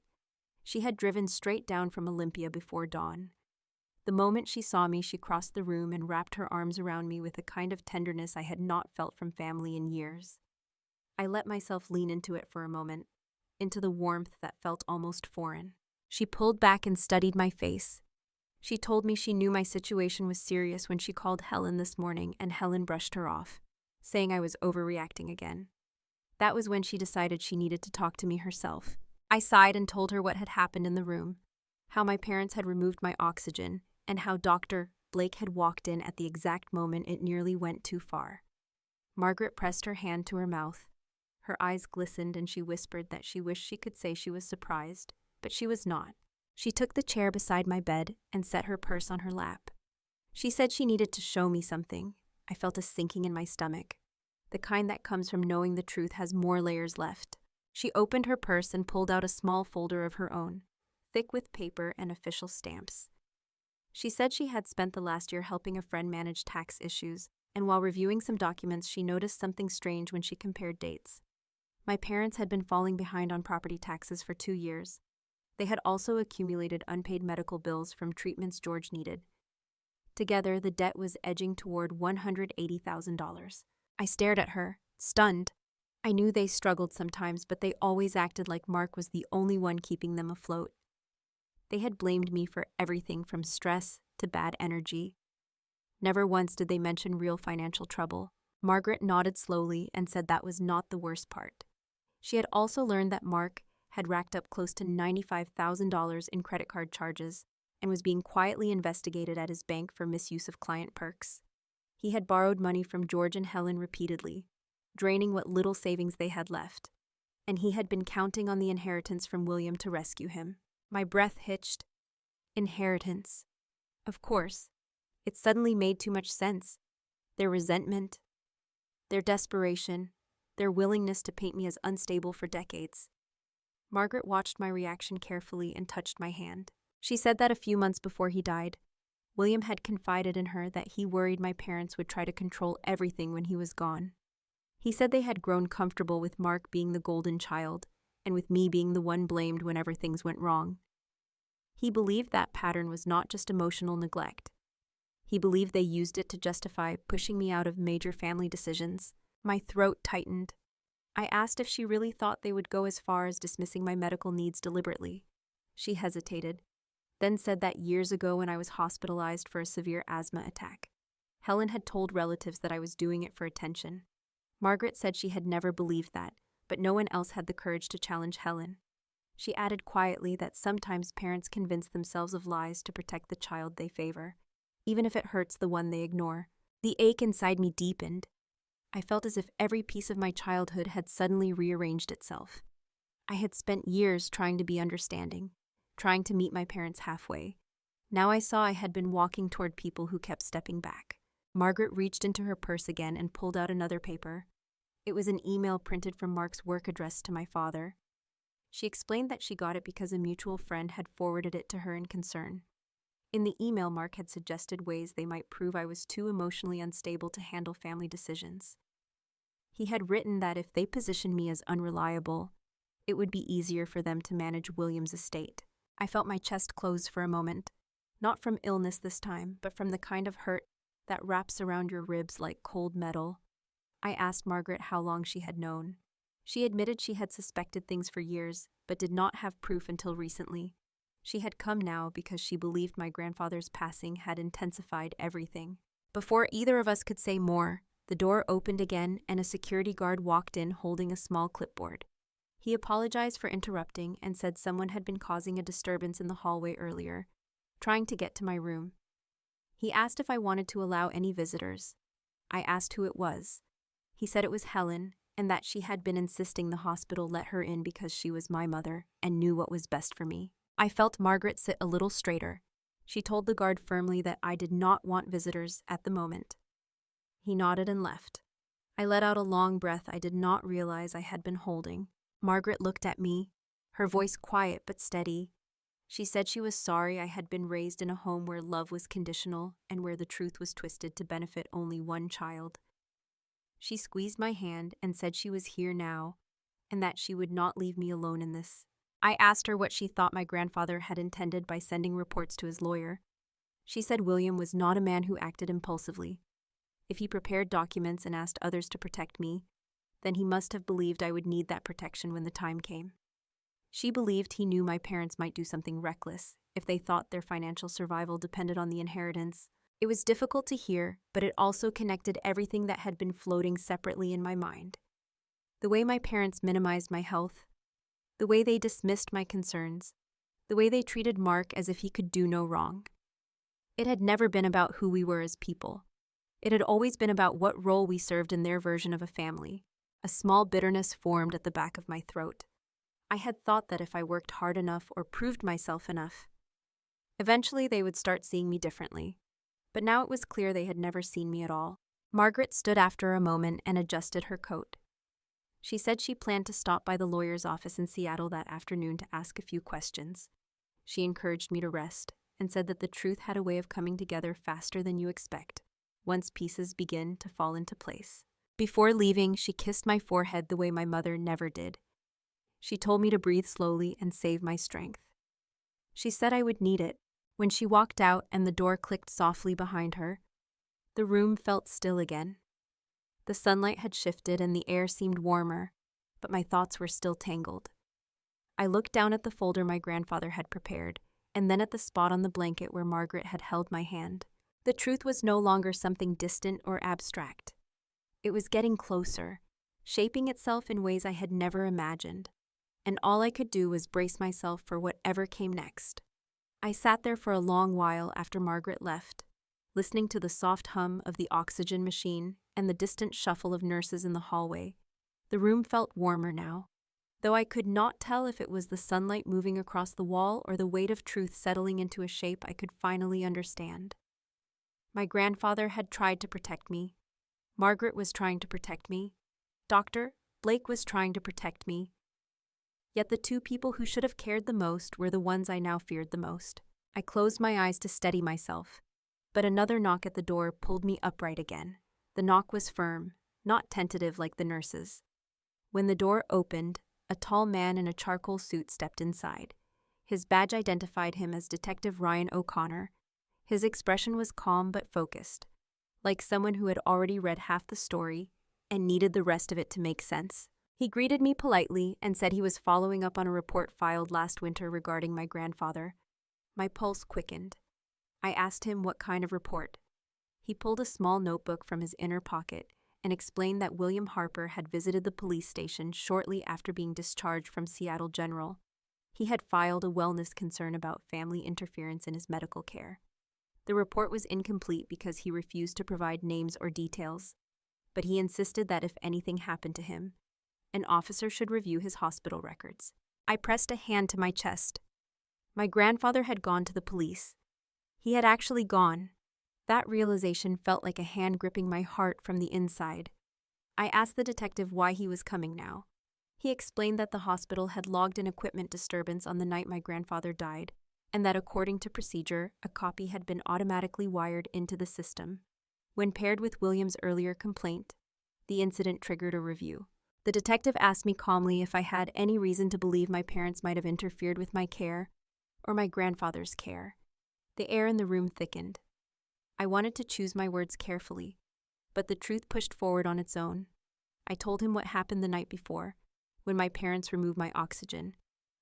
She had driven straight down from Olympia before dawn. The moment she saw me, she crossed the room and wrapped her arms around me with a kind of tenderness I had not felt from family in years. I let myself lean into it for a moment, into the warmth that felt almost foreign. She pulled back and studied my face. She told me she knew my situation was serious when she called Helen this morning, and Helen brushed her off, saying I was overreacting again. That was when she decided she needed to talk to me herself. I sighed and told her what had happened in the room, how my parents had removed my oxygen, and how Dr. Blake had walked in at the exact moment it nearly went too far. Margaret pressed her hand to her mouth. Her eyes glistened and she whispered that she wished she could say she was surprised, but she was not. She took the chair beside my bed and set her purse on her lap. She said she needed to show me something. I felt a sinking in my stomach, the kind that comes from knowing the truth has more layers left. She opened her purse and pulled out a small folder of her own, thick with paper and official stamps. She said she had spent the last year helping a friend manage tax issues, and while reviewing some documents, she noticed something strange when she compared dates. My parents had been falling behind on property taxes for 2 years. They had also accumulated unpaid medical bills from treatments George needed. Together, the debt was edging toward $180,000. I stared at her, stunned. I knew they struggled sometimes, but they always acted like Mark was the only one keeping them afloat. They had blamed me for everything from stress to bad energy. Never once did they mention real financial trouble. Margaret nodded slowly and said that was not the worst part. She had also learned that Mark had racked up close to $95,000 in credit card charges and was being quietly investigated at his bank for misuse of client perks. He had borrowed money from George and Helen repeatedly, draining what little savings they had left, and he had been counting on the inheritance from William to rescue him. My breath hitched. Inheritance. Of course. It suddenly made too much sense. Their resentment, their desperation, their willingness to paint me as unstable for decades. Margaret watched my reaction carefully and touched my hand. She said that a few months before he died, William had confided in her that he worried my parents would try to control everything when he was gone. He said they had grown comfortable with Mark being the golden child, and with me being the one blamed whenever things went wrong. He believed that pattern was not just emotional neglect. He believed they used it to justify pushing me out of major family decisions. My throat tightened. I asked if she really thought they would go as far as dismissing my medical needs deliberately. She hesitated, then said that years ago when I was hospitalized for a severe asthma attack, Helen had told relatives that I was doing it for attention. Margaret said she had never believed that, but no one else had the courage to challenge Helen. She added quietly that sometimes parents convince themselves of lies to protect the child they favor, even if it hurts the one they ignore. The ache inside me deepened. I felt as if every piece of my childhood had suddenly rearranged itself. I had spent years trying to be understanding, trying to meet my parents halfway. Now I saw I had been walking toward people who kept stepping back. Margaret reached into her purse again and pulled out another paper. It was an email printed from Mark's work address to my father. She explained that she got it because a mutual friend had forwarded it to her in concern. In the email, Mark had suggested ways they might prove I was too emotionally unstable to handle family decisions. He had written that if they positioned me as unreliable, it would be easier for them to manage William's estate. I felt my chest close for a moment, not from illness this time, but from the kind of hurt that wraps around your ribs like cold metal. I asked Margaret how long she had known. She admitted she had suspected things for years, but did not have proof until recently. She had come now because she believed my grandfather's passing had intensified everything. Before either of us could say more, the door opened again and a security guard walked in holding a small clipboard. He apologized for interrupting and said someone had been causing a disturbance in the hallway earlier, trying to get to my room. He asked if I wanted to allow any visitors. I asked who it was. He said it was Helen, and that she had been insisting the hospital let her in because she was my mother and knew what was best for me. I felt Margaret sit a little straighter. She told the guard firmly that I did not want visitors at the moment. He nodded and left. I let out a long breath I did not realize I had been holding. Margaret looked at me, her voice quiet but steady. She said she was sorry I had been raised in a home where love was conditional and where the truth was twisted to benefit only one child. She squeezed my hand and said she was here now, and that she would not leave me alone in this. I asked her what she thought my grandfather had intended by sending reports to his lawyer. She said William was not a man who acted impulsively. If he prepared documents and asked others to protect me, then he must have believed I would need that protection when the time came. She believed he knew my parents might do something reckless if they thought their financial survival depended on the inheritance. It was difficult to hear, but it also connected everything that had been floating separately in my mind. The way my parents minimized my health, the way they dismissed my concerns, the way they treated Mark as if he could do no wrong. It had never been about who we were as people. It had always been about what role we served in their version of a family. A small bitterness formed at the back of my throat. I had thought that if I worked hard enough or proved myself enough, eventually they would start seeing me differently. But now it was clear they had never seen me at all. Margaret stood after a moment and adjusted her coat. She said she planned to stop by the lawyer's office in Seattle that afternoon to ask a few questions. She encouraged me to rest and said that the truth had a way of coming together faster than you expect, once pieces begin to fall into place. Before leaving, she kissed my forehead the way my mother never did. She told me to breathe slowly and save my strength. She said I would need it. When she walked out and the door clicked softly behind her, the room felt still again. The sunlight had shifted and the air seemed warmer, but my thoughts were still tangled. I looked down at the folder my grandfather had prepared, and then at the spot on the blanket where Margaret had held my hand. The truth was no longer something distant or abstract. It was getting closer, shaping itself in ways I had never imagined, and all I could do was brace myself for whatever came next. I sat there for a long while after Margaret left, listening to the soft hum of the oxygen machine and the distant shuffle of nurses in the hallway. The room felt warmer now, though I could not tell if it was the sunlight moving across the wall or the weight of truth settling into a shape I could finally understand. My grandfather had tried to protect me. Margaret was trying to protect me. Dr. Blake was trying to protect me. Yet the two people who should have cared the most were the ones I now feared the most. I closed my eyes to steady myself, but another knock at the door pulled me upright again. The knock was firm, not tentative like the nurses. When the door opened, a tall man in a charcoal suit stepped inside. His badge identified him as Detective Ryan O'Connor. His expression was calm but focused, like someone who had already read half the story and needed the rest of it to make sense. He greeted me politely and said he was following up on a report filed last winter regarding my grandfather. My pulse quickened. I asked him what kind of report. He pulled a small notebook from his inner pocket and explained that William Harper had visited the police station shortly after being discharged from Seattle General. He had filed a wellness concern about family interference in his medical care. The report was incomplete because he refused to provide names or details, but he insisted that if anything happened to him, an officer should review his hospital records. I pressed a hand to my chest. My grandfather had gone to the police. He had actually gone. That realization felt like a hand gripping my heart from the inside. I asked the detective why he was coming now. He explained that the hospital had logged an equipment disturbance on the night my grandfather died, and that according to procedure, a copy had been automatically wired into the system. When paired with William's earlier complaint, the incident triggered a review. The detective asked me calmly if I had any reason to believe my parents might have interfered with my care or my grandfather's care. The air in the room thickened. I wanted to choose my words carefully, but the truth pushed forward on its own. I told him what happened the night before, when my parents removed my oxygen.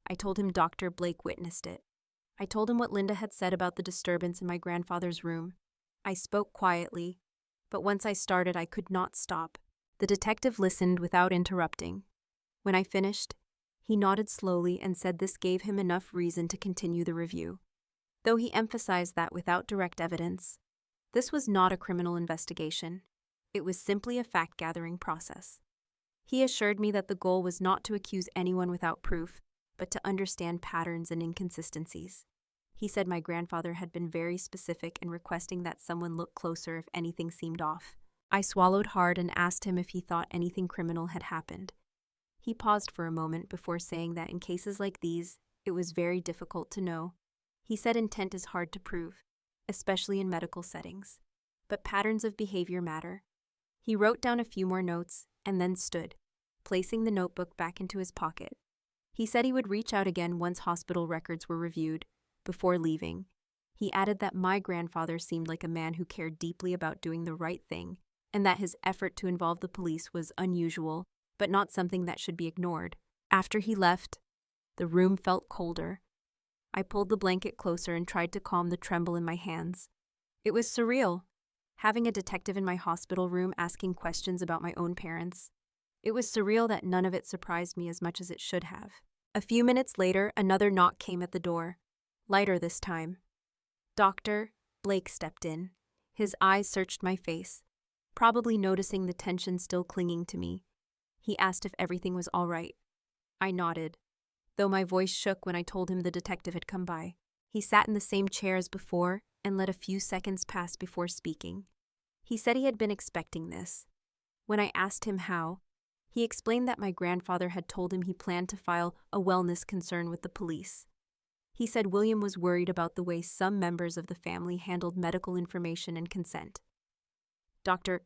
I told him Dr. Blake witnessed it. I told him what Linda had said about the disturbance in my grandfather's room. I spoke quietly, but once I started, I could not stop. The detective listened without interrupting. When I finished, he nodded slowly and said this gave him enough reason to continue the review. Though he emphasized that without direct evidence, this was not a criminal investigation. It was simply a fact-gathering process. He assured me that the goal was not to accuse anyone without proof, but to understand patterns and inconsistencies. He said my grandfather had been very specific in requesting that someone look closer if anything seemed off. I swallowed hard and asked him if he thought anything criminal had happened. He paused for a moment before saying that in cases like these, it was very difficult to know. He said intent is hard to prove, especially in medical settings, but patterns of behavior matter. He wrote down a few more notes and then stood, placing the notebook back into his pocket. He said he would reach out again once hospital records were reviewed. Before leaving, he added that my grandfather seemed like a man who cared deeply about doing the right thing, and that his effort to involve the police was unusual, but not something that should be ignored. After he left, the room felt colder. I pulled the blanket closer and tried to calm the tremble in my hands. It was surreal, having a detective in my hospital room asking questions about my own parents. It was surreal that none of it surprised me as much as it should have. A few minutes later, another knock came at the door, lighter this time. Dr. Blake stepped in. His eyes searched my face, probably noticing the tension still clinging to me. He asked if everything was all right. I nodded, though my voice shook when I told him the detective had come by. He sat in the same chair as before and let a few seconds pass before speaking. He said he had been expecting this. When I asked him how, he explained that my grandfather had told him he planned to file a wellness concern with the police. He said William was worried about the way some members of the family handled medical information and consent. Dr.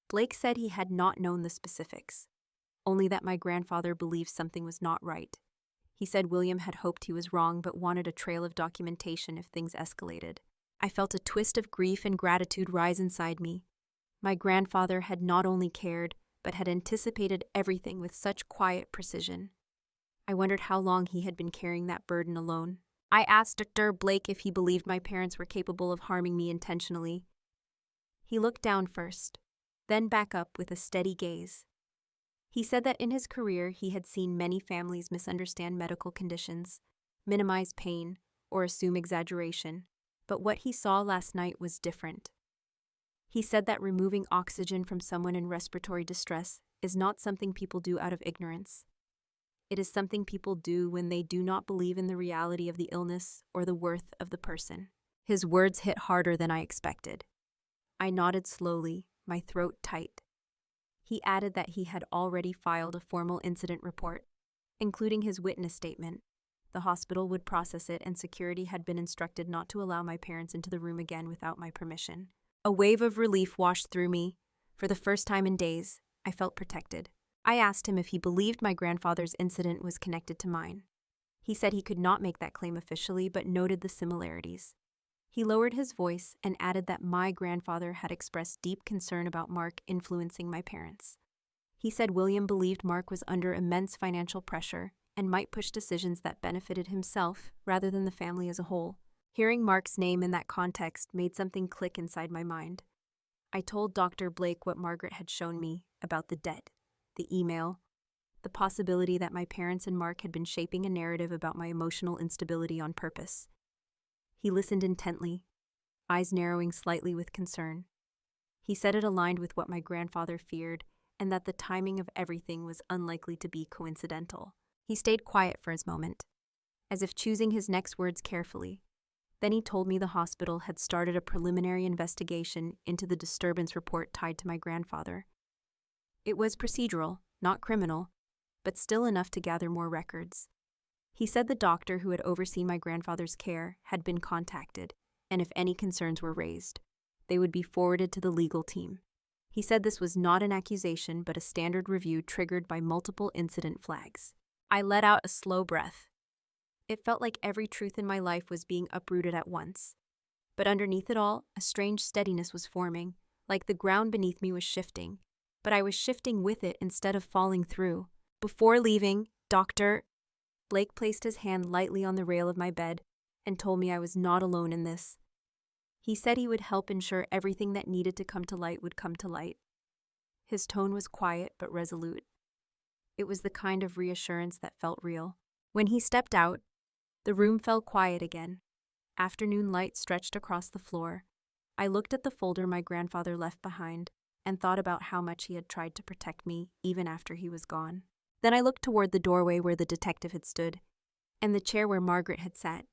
Blake said he had not known the specifics, only that my grandfather believed something was not right. He said William had hoped he was wrong but wanted a trail of documentation if things escalated. I felt a twist of grief and gratitude rise inside me. My grandfather had not only cared, but had anticipated everything with such quiet precision. I wondered how long he had been carrying that burden alone. I asked Dr. Blake if he believed my parents were capable of harming me intentionally. He looked down first, then back up with a steady gaze. He said that in his career he had seen many families misunderstand medical conditions, minimize pain, or assume exaggeration, but what he saw last night was different. He said that removing oxygen from someone in respiratory distress is not something people do out of ignorance. It is something people do when they do not believe in the reality of the illness or the worth of the person. His words hit harder than I expected. I nodded slowly, my throat tight. He added that he had already filed a formal incident report, including his witness statement. The hospital would process it, and security had been instructed not to allow my parents into the room again without my permission. A wave of relief washed through me. For the first time in days, I felt protected. I asked him if he believed my grandfather's incident was connected to mine. He said he could not make that claim officially, but noted the similarities. He lowered his voice and added that my grandfather had expressed deep concern about Mark influencing my parents. He said William believed Mark was under immense financial pressure and might push decisions that benefited himself rather than the family as a whole. Hearing Mark's name in that context made something click inside my mind. I told Dr. Blake what Margaret had shown me about the debt, the email, the possibility that my parents and Mark had been shaping a narrative about my emotional instability on purpose. He listened intently, eyes narrowing slightly with concern. He said it aligned with what my grandfather feared and that the timing of everything was unlikely to be coincidental. He stayed quiet for a moment, as if choosing his next words carefully. Then he told me the hospital had started a preliminary investigation into the disturbance report tied to my grandfather. It was procedural, not criminal, but still enough to gather more records. He said the doctor who had overseen my grandfather's care had been contacted, and if any concerns were raised, they would be forwarded to the legal team. He said this was not an accusation but a standard review triggered by multiple incident flags. I let out a slow breath. It felt like every truth in my life was being uprooted at once. But underneath it all, a strange steadiness was forming, like the ground beneath me was shifting. But I was shifting with it instead of falling through. Before leaving, Dr. Blake placed his hand lightly on the rail of my bed and told me I was not alone in this. He said he would help ensure everything that needed to come to light would come to light. His tone was quiet but resolute. It was the kind of reassurance that felt real. When he stepped out, the room fell quiet again. Afternoon light stretched across the floor. I looked at the folder my grandfather left behind and thought about how much he had tried to protect me even after he was gone. Then I looked toward the doorway where the detective had stood, and the chair where Margaret had sat,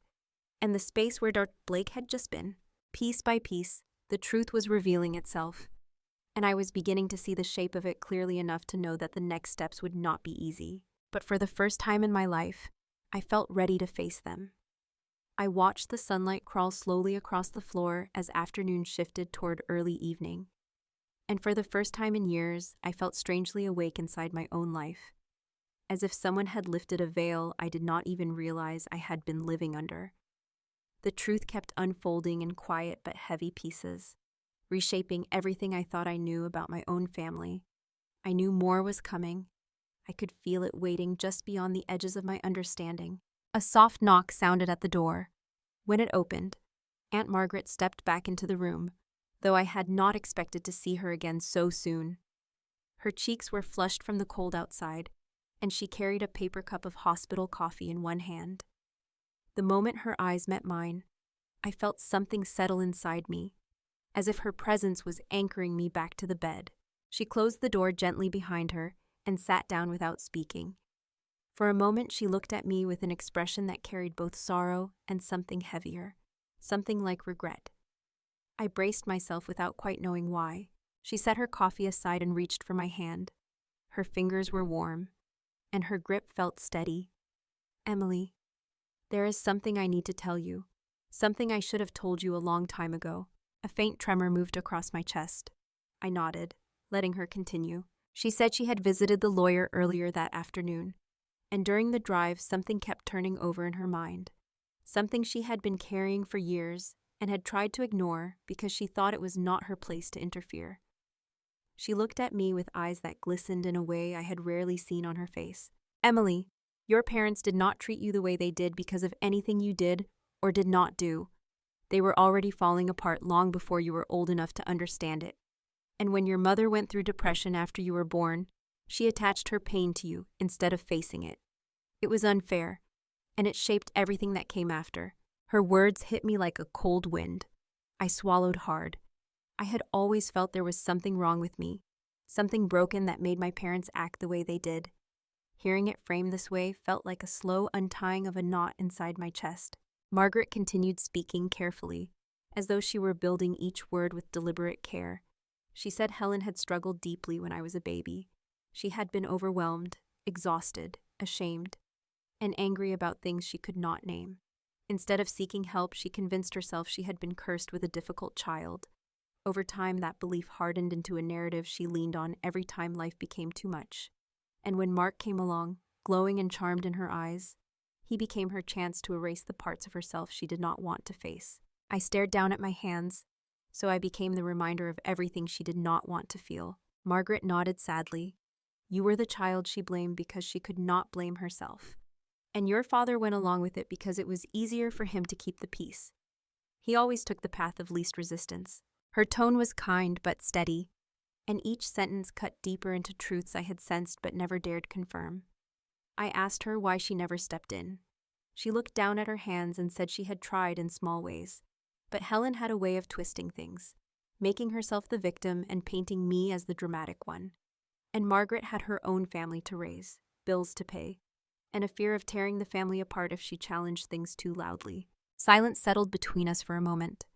and the space where Dr. Blake had just been. Piece by piece, the truth was revealing itself, and I was beginning to see the shape of it clearly enough to know that the next steps would not be easy. But for the first time in my life, I felt ready to face them. I watched the sunlight crawl slowly across the floor as afternoon shifted toward early evening. And for the first time in years, I felt strangely awake inside my own life, as if someone had lifted a veil I did not even realize I had been living under. The truth kept unfolding in quiet but heavy pieces, reshaping everything I thought I knew about my own family. I knew more was coming. I could feel it waiting just beyond the edges of my understanding. A soft knock sounded at the door. When it opened, Aunt Margaret stepped back into the room, though I had not expected to see her again so soon. Her cheeks were flushed from the cold outside, and she carried a paper cup of hospital coffee in one hand. The moment her eyes met mine, I felt something settle inside me, as if her presence was anchoring me back to the bed. She closed the door gently behind her and sat down without speaking. For a moment she looked at me with an expression that carried both sorrow and something heavier, something like regret. I braced myself without quite knowing why. She set her coffee aside and reached for my hand. Her fingers were warm, and her grip felt steady. "Emily, there is something I need to tell you, something I should have told you a long time ago." A faint tremor moved across my chest. I nodded, letting her continue. She said she had visited the lawyer earlier that afternoon, And during the drive, something kept turning over in her mind. Something she had been carrying for years and had tried to ignore because she thought it was not her place to interfere. She looked at me with eyes that glistened in a way I had rarely seen on her face. Emily, your parents did not treat you the way they did because of anything you did or did not do. They were already falling apart long before you were old enough to understand it. And when your mother went through depression after you were born, she attached her pain to you instead of facing it. It was unfair, and it shaped everything that came after. Her words hit me like a cold wind. I swallowed hard. I had always felt there was something wrong with me, something broken that made my parents act the way they did. Hearing it framed this way felt like a slow untying of a knot inside my chest. Margaret continued speaking carefully, as though she were building each word with deliberate care. She said Helen had struggled deeply when I was a baby. She had been overwhelmed, exhausted, ashamed, and angry about things she could not name. Instead of seeking help, she convinced herself she had been cursed with a difficult child. Over time, that belief hardened into a narrative she leaned on every time life became too much. And when Mark came along, glowing and charmed in her eyes, he became her chance to erase the parts of herself she did not want to face. I stared down at my hands, so I became the reminder of everything she did not want to feel. Margaret nodded sadly. You were the child she blamed because she could not blame herself. And your father went along with it because it was easier for him to keep the peace. He always took the path of least resistance. Her tone was kind but steady, and each sentence cut deeper into truths I had sensed but never dared confirm. I asked her why she never stepped in. She looked down at her hands and said she had tried in small ways, but Helen had a way of twisting things, making herself the victim and painting me as the dramatic one. And Margaret had her own family to raise, bills to pay, and a fear of tearing the family apart if she challenged things too loudly. Silence settled between us for a moment.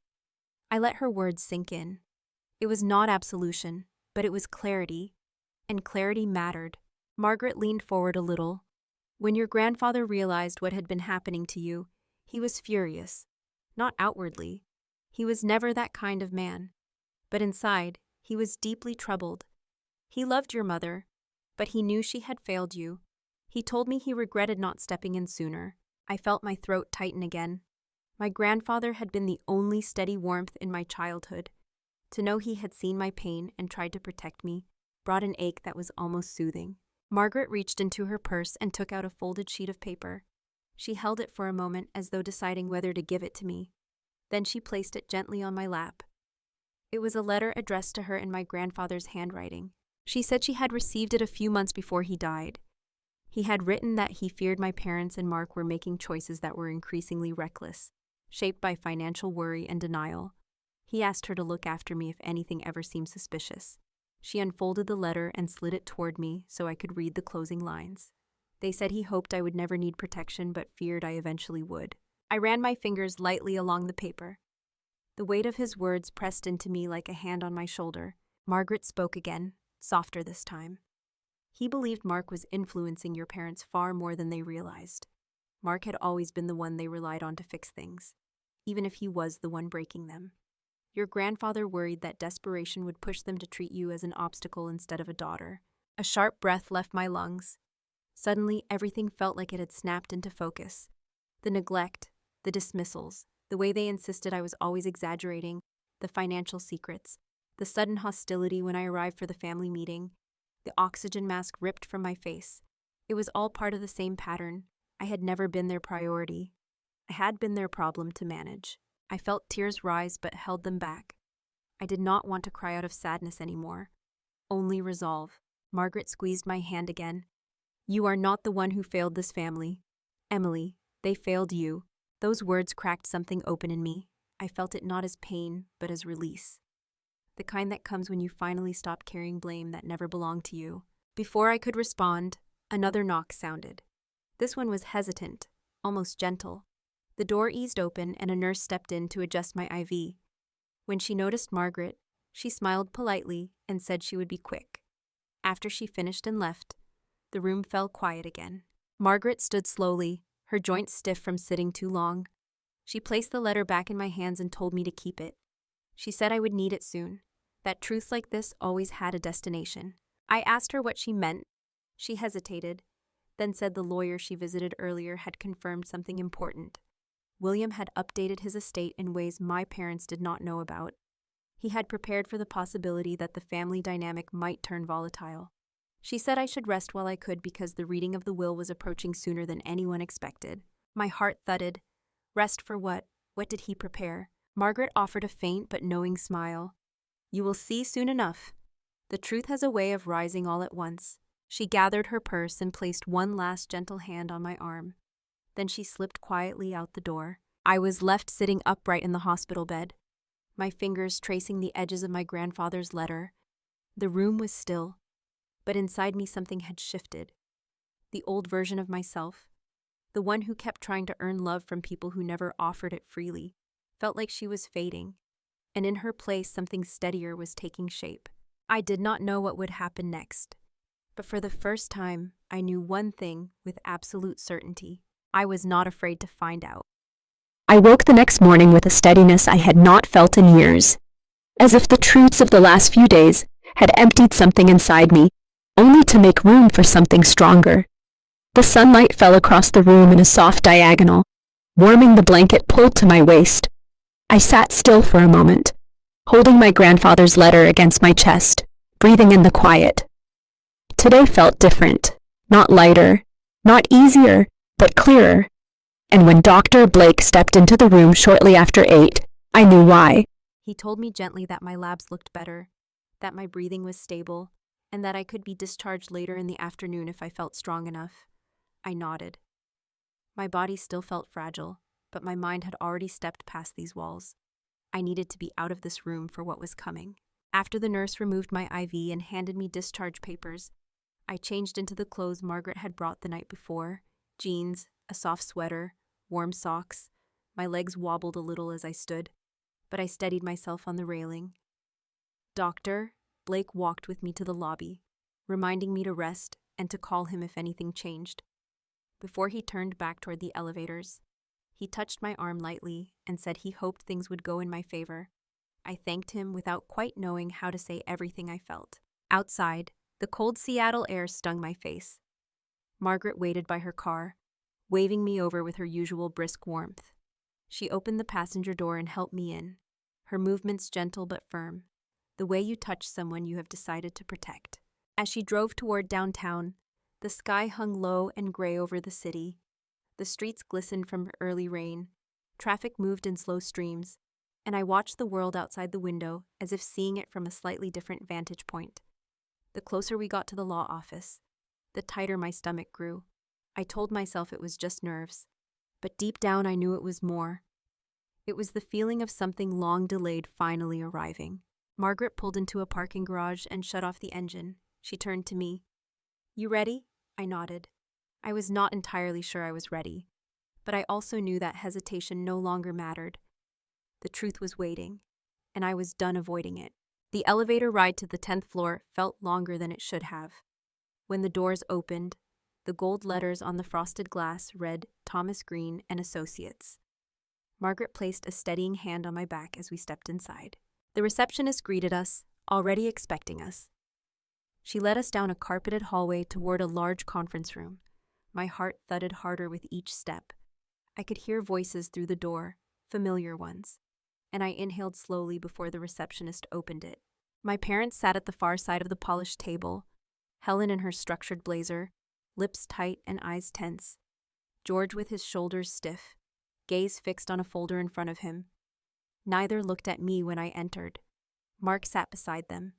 I let her words sink in. It was not absolution, but it was clarity, and clarity mattered. Margaret leaned forward a little. When your grandfather realized what had been happening to you, he was furious. Not outwardly. He was never that kind of man. But inside, he was deeply troubled. He loved your mother, but he knew she had failed you. He told me he regretted not stepping in sooner. I felt my throat tighten again. My grandfather had been the only steady warmth in my childhood. To know he had seen my pain and tried to protect me brought an ache that was almost soothing. Margaret reached into her purse and took out a folded sheet of paper. She held it for a moment as though deciding whether to give it to me. Then she placed it gently on my lap. It was a letter addressed to her in my grandfather's handwriting. She said she had received it a few months before he died. He had written that he feared my parents and Mark were making choices that were increasingly reckless, shaped by financial worry and denial. He asked her to look after me if anything ever seemed suspicious. She unfolded the letter and slid it toward me so I could read the closing lines. They said he hoped I would never need protection but feared I eventually would. I ran my fingers lightly along the paper. The weight of his words pressed into me like a hand on my shoulder. Margaret spoke again, softer this time. He believed Mark was influencing your parents far more than they realized. Mark had always been the one they relied on to fix things, even if he was the one breaking them. Your grandfather worried that desperation would push them to treat you as an obstacle instead of a daughter. A sharp breath left my lungs. Suddenly, everything felt like it had snapped into focus. The neglect, the dismissals, the way they insisted I was always exaggerating, the financial secrets, the sudden hostility when I arrived for the family meeting, the oxygen mask ripped from my face. It was all part of the same pattern. I had never been their priority. I had been their problem to manage. I felt tears rise but held them back. I did not want to cry out of sadness anymore. Only resolve. Margaret squeezed my hand again. You are not the one who failed this family. Emily, they failed you. Those words cracked something open in me. I felt it not as pain, but as release. The kind that comes when you finally stop carrying blame that never belonged to you. Before I could respond, another knock sounded. This one was hesitant, almost gentle. The door eased open and a nurse stepped in to adjust my IV. When she noticed Margaret, she smiled politely and said she would be quick. After she finished and left, the room fell quiet again. Margaret stood slowly, her joints stiff from sitting too long. She placed the letter back in my hands and told me to keep it. She said I would need it soon, that truths like this always had a destination. I asked her what she meant. She hesitated, then said the lawyer she visited earlier had confirmed something important. William had updated his estate in ways my parents did not know about. He had prepared for the possibility that the family dynamic might turn volatile. She said I should rest while I could because the reading of the will was approaching sooner than anyone expected. My heart thudded. Rest for what? What did he prepare? Margaret offered a faint but knowing smile. You will see soon enough. The truth has a way of rising all at once. She gathered her purse and placed one last gentle hand on my arm. Then she slipped quietly out the door. I was left sitting upright in the hospital bed, my fingers tracing the edges of my grandfather's letter. The room was still, but inside me something had shifted. The old version of myself, the one who kept trying to earn love from people who never offered it freely, felt like she was fading, and in her place something steadier was taking shape. I did not know what would happen next, but for the first time, I knew one thing with absolute certainty. I was not afraid to find out. I woke the next morning with a steadiness I had not felt in years, as if the truths of the last few days had emptied something inside me, only to make room for something stronger. The sunlight fell across the room in a soft diagonal, warming the blanket pulled to my waist. I sat still for a moment, holding my grandfather's letter against my chest, breathing in the quiet. Today felt different, not lighter, not easier, but clearer. And when Dr. Blake stepped into the room shortly after 8, I knew why. He told me gently that my labs looked better, that my breathing was stable, and that I could be discharged later in the afternoon if I felt strong enough. I nodded. My body still felt fragile, but my mind had already stepped past these walls. I needed to be out of this room for what was coming. After the nurse removed my IV and handed me discharge papers, I changed into the clothes Margaret had brought the night before: jeans, a soft sweater, warm socks. My legs wobbled a little as I stood, but I steadied myself on the railing. Doctor Blake walked with me to the lobby, reminding me to rest and to call him if anything changed. Before he turned back toward the elevators, he touched my arm lightly and said he hoped things would go in my favor. I thanked him without quite knowing how to say everything I felt. Outside, the cold Seattle air stung my face. Margaret waited by her car, waving me over with her usual brisk warmth. She opened the passenger door and helped me in, her movements gentle but firm, the way you touch someone you have decided to protect. As she drove toward downtown, the sky hung low and gray over the city. The streets glistened from early rain. Traffic moved in slow streams, and I watched the world outside the window as if seeing it from a slightly different vantage point. The closer we got to the law office, the tighter my stomach grew. I told myself it was just nerves, but deep down I knew it was more. It was the feeling of something long delayed finally arriving. Margaret pulled into a parking garage and shut off the engine. She turned to me. You ready? I nodded. I was not entirely sure I was ready, but I also knew that hesitation no longer mattered. The truth was waiting, and I was done avoiding it. The elevator ride to the 10th floor felt longer than it should have. When the doors opened, the gold letters on the frosted glass read Thomas Green and Associates. Margaret placed a steadying hand on my back as we stepped inside. The receptionist greeted us, already expecting us. She led us down a carpeted hallway toward a large conference room. My heart thudded harder with each step. I could hear voices through the door, familiar ones, and I inhaled slowly before the receptionist opened it. My parents sat at the far side of the polished table, Helen in her structured blazer, lips tight and eyes tense. George with his shoulders stiff, gaze fixed on a folder in front of him. Neither looked at me when I entered. Mark sat beside them,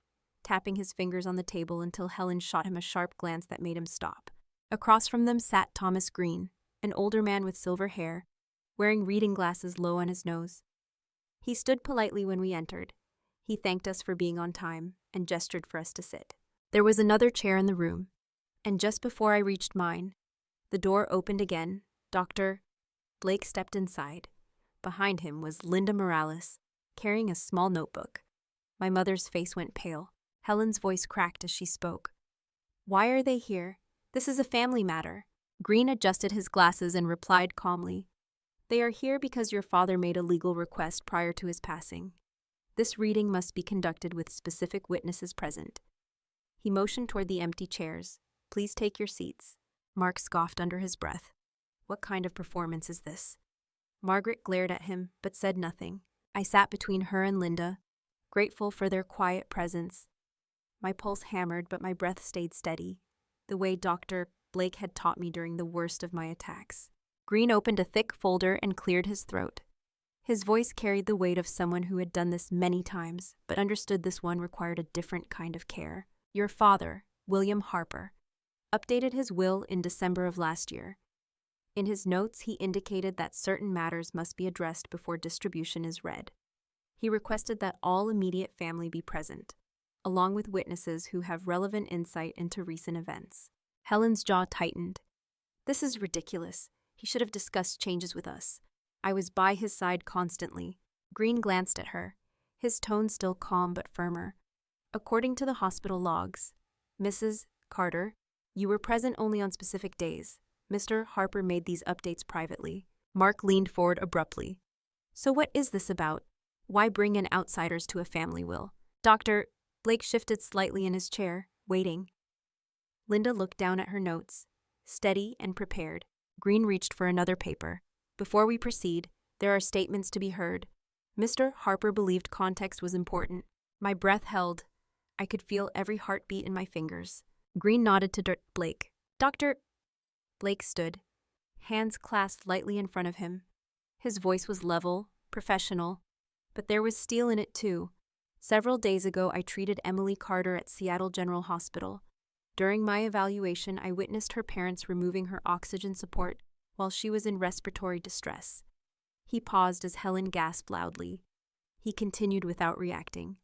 tapping his fingers on the table until Helen shot him a sharp glance that made him stop. Across from them sat Thomas Green, an older man with silver hair, wearing reading glasses low on his nose. He stood politely when we entered. He thanked us for being on time and gestured for us to sit. There was another chair in the room, and just before I reached mine, the door opened again. Dr. Blake stepped inside. Behind him was Linda Morales, carrying a small notebook. My mother's face went pale. Helen's voice cracked as she spoke. Why are they here? This is a family matter. Green adjusted his glasses and replied calmly. They are here because your father made a legal request prior to his passing. This reading must be conducted with specific witnesses present. He motioned toward the empty chairs. Please take your seats. Mark scoffed under his breath. What kind of performance is this? Margaret glared at him, but said nothing. I sat between her and Linda, grateful for their quiet presence. My pulse hammered, but my breath stayed steady, the way Dr. Blake had taught me during the worst of my attacks. Green opened a thick folder and cleared his throat. His voice carried the weight of someone who had done this many times, but understood this one required a different kind of care. Your father, William Harper, updated his will in December of last year. In his notes, he indicated that certain matters must be addressed before distribution is read. He requested that all immediate family be present, along with witnesses who have relevant insight into recent events. Helen's jaw tightened. This is ridiculous. He should have discussed changes with us. I was by his side constantly. Green glanced at her, his tone still calm but firmer. According to the hospital logs, Mrs. Carter, you were present only on specific days. Mr. Harper made these updates privately. Mark leaned forward abruptly. So what is this about? Why bring in outsiders to a family will? Dr. Blake shifted slightly in his chair, waiting. Linda looked down at her notes, steady and prepared. Green reached for another paper. Before we proceed, there are statements to be heard. Mr. Harper believed context was important. My breath held. I could feel every heartbeat in my fingers. Green nodded to Blake. Dr. Blake stood, hands clasped lightly in front of him. His voice was level, professional, but there was steel in it too. Several days ago, I treated Emily Carter at Seattle General Hospital. During my evaluation, I witnessed her parents removing her oxygen support while she was in respiratory distress. He paused as Helen gasped loudly. He continued without reacting.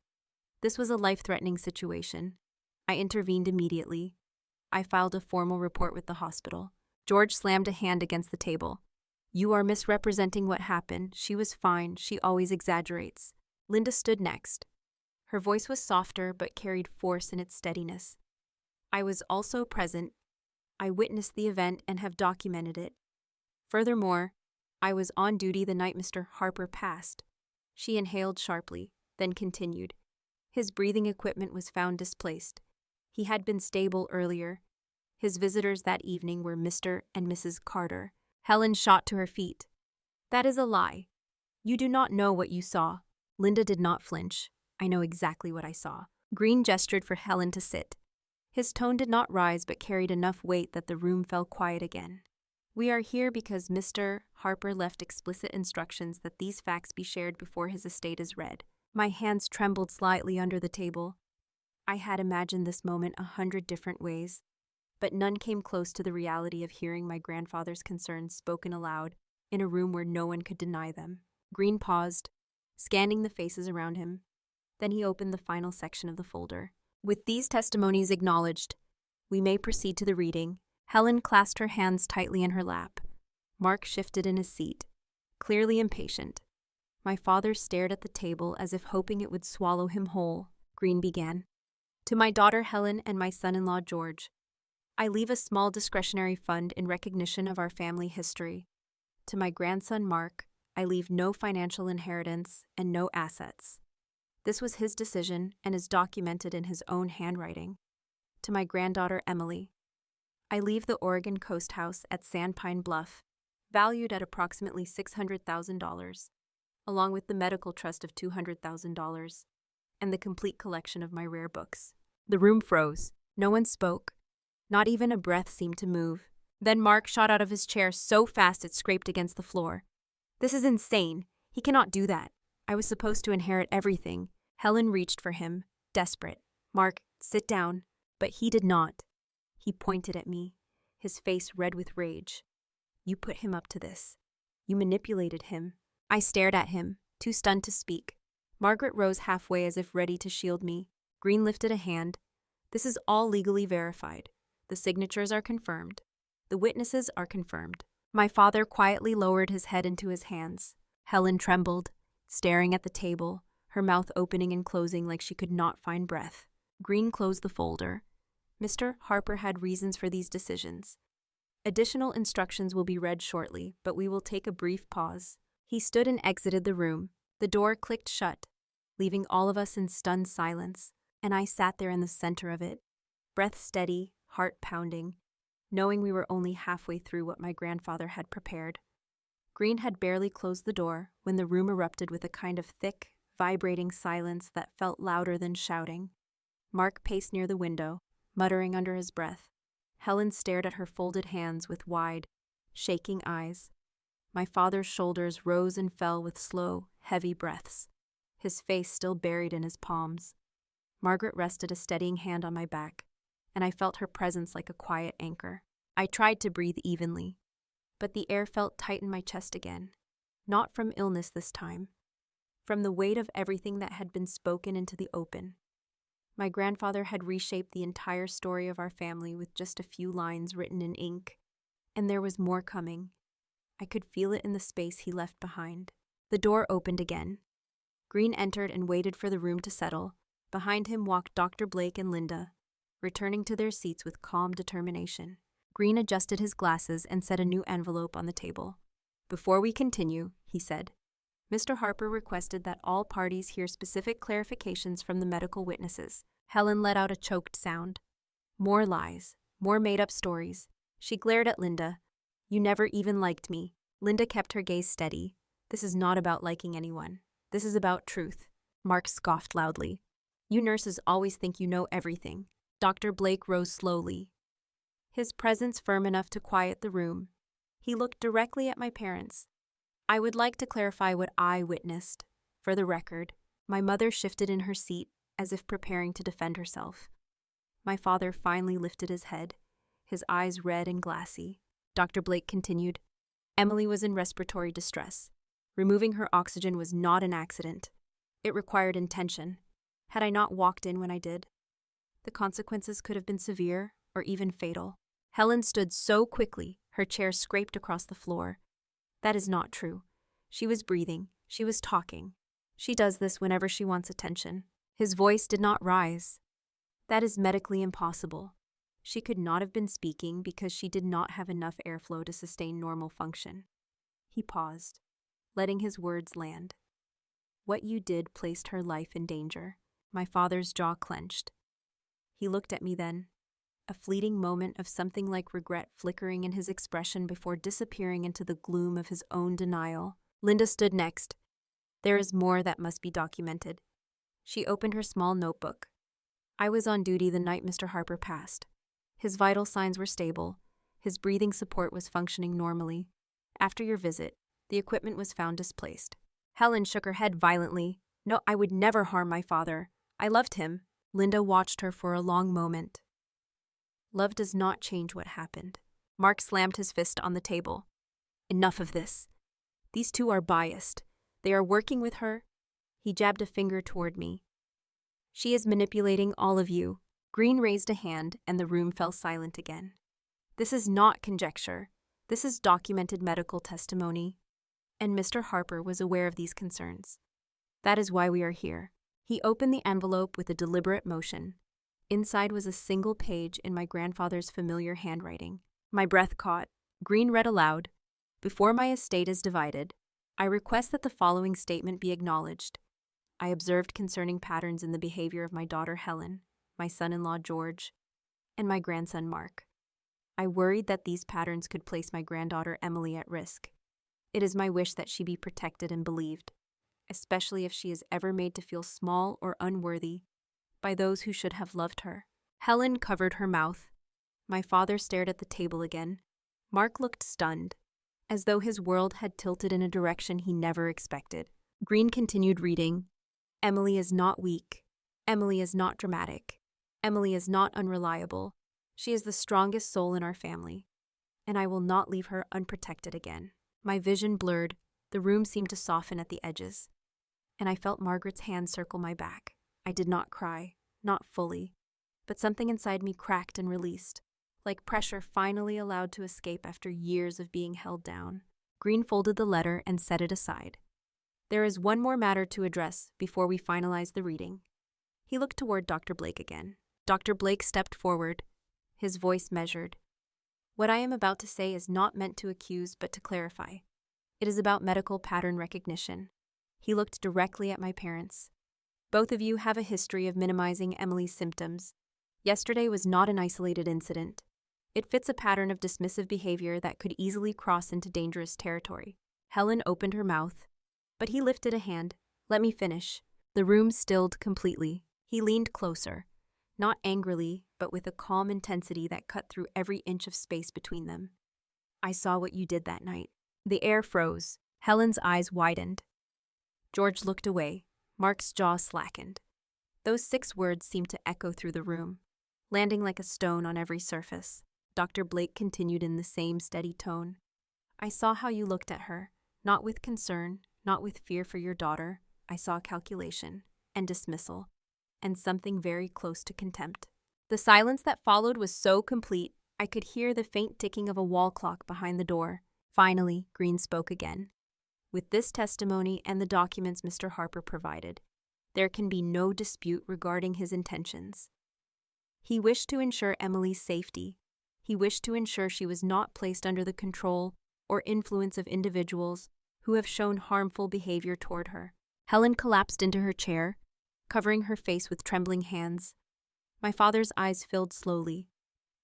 This was a life-threatening situation. I intervened immediately. I filed a formal report with the hospital. George slammed a hand against the table. You are misrepresenting what happened. She was fine. She always exaggerates. Linda stood next. Her voice was softer but carried force in its steadiness. I was also present. I witnessed the event and have documented it. Furthermore, I was on duty the night Mr. Harper passed. She inhaled sharply, then continued. His breathing equipment was found displaced. He had been stable earlier. His visitors that evening were Mr. and Mrs. Carter. Helen shot to her feet. That is a lie. You do not know what you saw. Linda did not flinch. I know exactly what I saw. Green gestured for Helen to sit. His tone did not rise but carried enough weight that the room fell quiet again. We are here because Mr. Harper left explicit instructions that these facts be shared before his estate is read. My hands trembled slightly under the table. I had imagined this moment 100 different ways, but none came close to the reality of hearing my grandfather's concerns spoken aloud in a room where no one could deny them. Green paused, scanning the faces around him. Then he opened the final section of the folder. With these testimonies acknowledged, we may proceed to the reading. Helen clasped her hands tightly in her lap. Mark shifted in his seat, clearly impatient. My father stared at the table as if hoping it would swallow him whole. Green began. To my daughter Helen and my son-in-law George, I leave a small discretionary fund in recognition of our family history. To my grandson Mark, I leave no financial inheritance and no assets. This was his decision and is documented in his own handwriting. To my granddaughter Emily, I leave the Oregon Coast House at Sandpine Bluff, valued at approximately $600,000, along with the medical trust of $200,000, and the complete collection of my rare books. The room froze. No one spoke. Not even a breath seemed to move. Then Mark shot out of his chair so fast it scraped against the floor. This is insane. He cannot do that. I was supposed to inherit everything. Helen reached for him, desperate. Mark, sit down. But he did not. He pointed at me, his face red with rage. You put him up to this. You manipulated him. I stared at him, too stunned to speak. Margaret rose halfway as if ready to shield me. Green lifted a hand. This is all legally verified. The signatures are confirmed. The witnesses are confirmed. My father quietly lowered his head into his hands. Helen trembled, staring at the table, her mouth opening and closing like she could not find breath. Green closed the folder. Mr. Harper had reasons for these decisions. Additional instructions will be read shortly, but we will take a brief pause. He stood and exited the room. The door clicked shut, leaving all of us in stunned silence, and I sat there in the center of it, breath steady, heart pounding. knowing we were only halfway through what my grandfather had prepared. Green had barely closed the door when the room erupted with a kind of thick, vibrating silence that felt louder than shouting. Mark paced near the window, muttering under his breath. Helen stared at her folded hands with wide, shaking eyes. My father's shoulders rose and fell with slow, heavy breaths, his face still buried in his palms. Margaret rested a steadying hand on my back, and I felt her presence like a quiet anchor. I tried to breathe evenly, but the air felt tight in my chest again, not from illness this time, from the weight of everything that had been spoken into the open. My grandfather had reshaped the entire story of our family with just a few lines written in ink, and there was more coming. I could feel it in the space he left behind. The door opened again. Green entered and waited for the room to settle. Behind him walked Dr. Blake and Linda, returning to their seats with calm determination. Green adjusted his glasses and set a new envelope on the table. "Before we continue," he said, "Mr. Harper requested that all parties hear specific clarifications from the medical witnesses." Helen let out a choked sound. More lies, more made-up stories. She glared at Linda. "You never even liked me." Linda kept her gaze steady. "This is not about liking anyone. This is about truth." Mark scoffed loudly. "You nurses always think you know everything." Dr. Blake rose slowly, his presence firm enough to quiet the room. He looked directly at my parents. "I would like to clarify what I witnessed. For the record." My mother shifted in her seat, as if preparing to defend herself. My father finally lifted his head, his eyes red and glassy. Dr. Blake continued, "Emily was in respiratory distress. Removing her oxygen was not an accident. It required intention. Had I not walked in when I did, the consequences could have been severe or even fatal." Helen stood so quickly, her chair scraped across the floor. "That is not true. She was breathing. She was talking. She does this whenever she wants attention." His voice did not rise. "That is medically impossible. She could not have been speaking because she did not have enough airflow to sustain normal function." He paused, letting his words land. "What you did placed her life in danger." My father's jaw clenched. He looked at me then, a fleeting moment of something like regret flickering in his expression before disappearing into the gloom of his own denial. Linda stood next. "There is more that must be documented." She opened her small notebook. "I was on duty the night Mr. Harper passed. His vital signs were stable. His breathing support was functioning normally. After your visit, the equipment was found displaced." Helen shook her head violently. "No, I would never harm my father. I loved him." Linda watched her for a long moment. "Love does not change what happened." Mark slammed his fist on the table. "Enough of this. These two are biased. They are working with her." He jabbed a finger toward me. "She is manipulating all of you." Green raised a hand and the room fell silent again. "This is not conjecture. This is documented medical testimony. And Mr. Harper was aware of these concerns. That is why we are here." He opened the envelope with a deliberate motion. Inside was a single page in my grandfather's familiar handwriting. My breath caught. Green read aloud, "Before my estate is divided, I request that the following statement be acknowledged. I observed concerning patterns in the behavior of my daughter Helen, my son-in-law George, and my grandson Mark. I worried that these patterns could place my granddaughter Emily at risk. It is my wish that she be protected and believed, especially if she is ever made to feel small or unworthy by those who should have loved her." Helen covered her mouth. My father stared at the table again. Mark looked stunned, as though his world had tilted in a direction he never expected. Green continued reading. "Emily is not weak. Emily is not dramatic. Emily is not unreliable. She is the strongest soul in our family, and I will not leave her unprotected again." My vision blurred. The room seemed to soften at the edges, and I felt Margaret's hand circle my back. I did not cry, not fully, but something inside me cracked and released, like pressure finally allowed to escape after years of being held down. Green folded the letter and set it aside. "There is one more matter to address before we finalize the reading." He looked toward Dr. Blake again. Dr. Blake stepped forward, his voice measured. "What I am about to say is not meant to accuse but to clarify. It is about medical pattern recognition." He looked directly at my parents. "Both of you have a history of minimizing Emily's symptoms. Yesterday was not an isolated incident. It fits a pattern of dismissive behavior that could easily cross into dangerous territory. Helen opened her mouth, but he lifted a hand. Let me finish. The room stilled completely. He leaned closer, not angrily, but with a calm intensity that cut through every inch of space between them. I saw what you did that night. The air froze. Helen's eyes widened. George looked away. Mark's jaw slackened. Those 6 words seemed to echo through the room, landing like a stone on every surface. Dr. Blake continued in the same steady tone. I saw how you looked at her, not with concern, not with fear for your daughter. I saw calculation and dismissal, and something very close to contempt. The silence that followed was so complete, I could hear the faint ticking of a wall clock behind the door. Finally, Green spoke again. With this testimony and the documents Mr. Harper provided, there can be no dispute regarding his intentions. He wished to ensure Emily's safety. He wished to ensure she was not placed under the control or influence of individuals who have shown harmful behavior toward her. Helen collapsed into her chair, covering her face with trembling hands. My father's eyes filled slowly.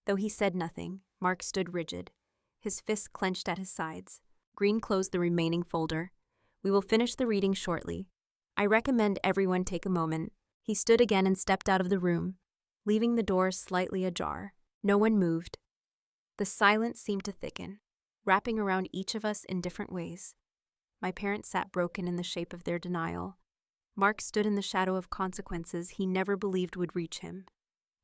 Though he said nothing, Mark stood rigid, his fists clenched at his sides. Green closed the remaining folder. We will finish the reading shortly. I recommend everyone take a moment. He stood again and stepped out of the room, leaving the door slightly ajar. No one moved. The silence seemed to thicken, wrapping around each of us in different ways. My parents sat broken in the shape of their denial. Mark stood in the shadow of consequences he never believed would reach him.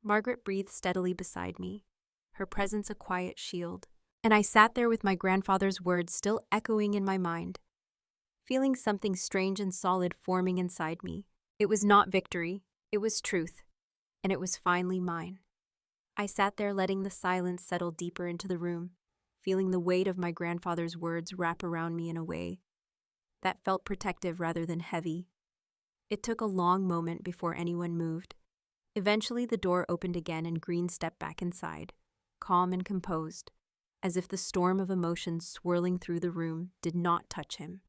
Margaret breathed steadily beside me, her presence a quiet shield. And I sat there with my grandfather's words still echoing in my mind, feeling something strange and solid forming inside me. It was not victory, it was truth, and it was finally mine. I sat there letting the silence settle deeper into the room, feeling the weight of my grandfather's words wrap around me in a way that felt protective rather than heavy. It took a long moment before anyone moved. Eventually the door opened again and Green stepped back inside, calm and composed, as if the storm of emotions swirling through the room did not touch him.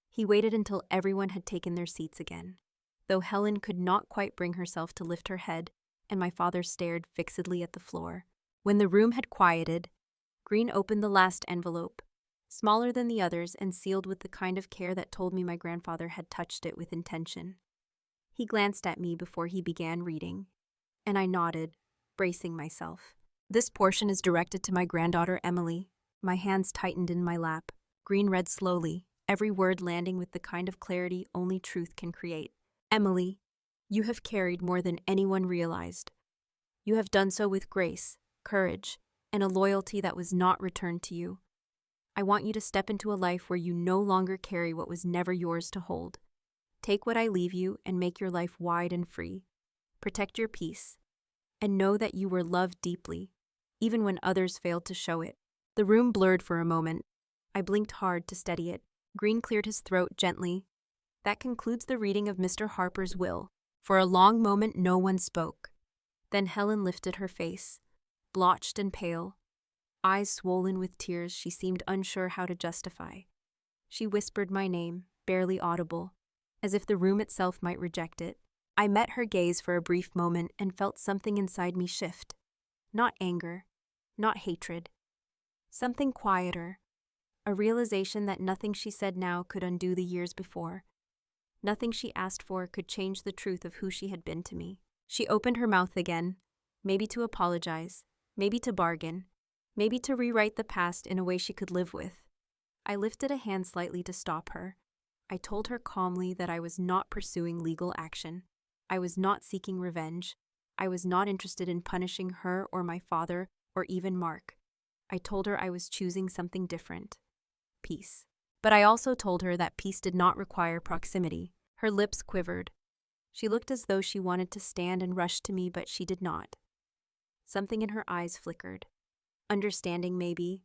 He waited until everyone had taken their seats again, though Helen could not quite bring herself to lift her head, and my father stared fixedly at the floor. When the room had quieted, Green opened the last envelope, smaller than the others and sealed with the kind of care that told me my grandfather had touched it with intention. He glanced at me before he began reading, and I nodded, bracing myself. This portion is directed to my granddaughter Emily. My hands tightened in my lap. Green read slowly, every word landing with the kind of clarity only truth can create. Emily, you have carried more than anyone realized. You have done so with grace, courage, and a loyalty that was not returned to you. I want you to step into a life where you no longer carry what was never yours to hold. Take what I leave you and make your life wide and free. Protect your peace, and know that you were loved deeply, even when others failed to show it. The room blurred for a moment. I blinked hard to steady it. Green cleared his throat gently. That concludes the reading of Mr. Harper's will. For a long moment no one spoke. Then Helen lifted her face, blotched and pale. Eyes swollen with tears she seemed unsure how to justify. She whispered my name, barely audible, as if the room itself might reject it. I met her gaze for a brief moment and felt something inside me shift. Not anger, not hatred. Something quieter. A realization that nothing she said now could undo the years before. Nothing she asked for could change the truth of who she had been to me. She opened her mouth again, maybe to apologize, maybe to bargain, maybe to rewrite the past in a way she could live with. I lifted a hand slightly to stop her. I told her calmly that I was not pursuing legal action. I was not seeking revenge. I was not interested in punishing her or my father or even Mark. I told her I was choosing something different. Peace. But I also told her that peace did not require proximity. Her lips quivered. She looked as though she wanted to stand and rush to me, but she did not. Something in her eyes flickered. Understanding, maybe,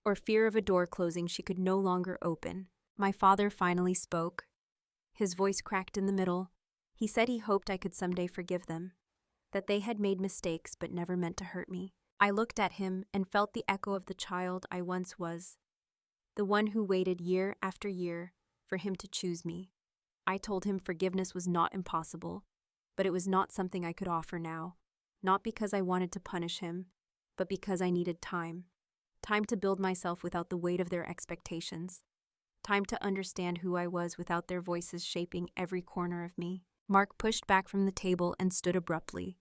or fear of a door closing she could no longer open. My father finally spoke. His voice cracked in the middle. He said he hoped I could someday forgive them, that they had made mistakes but never meant to hurt me. I looked at him and felt the echo of the child I once was, the one who waited year after year for him to choose me. I told him forgiveness was not impossible, but it was not something I could offer now, not because I wanted to punish him, but because I needed time. Time to build myself without the weight of their expectations. Time to understand who I was without their voices shaping every corner of me. Mark pushed back from the table and stood abruptly.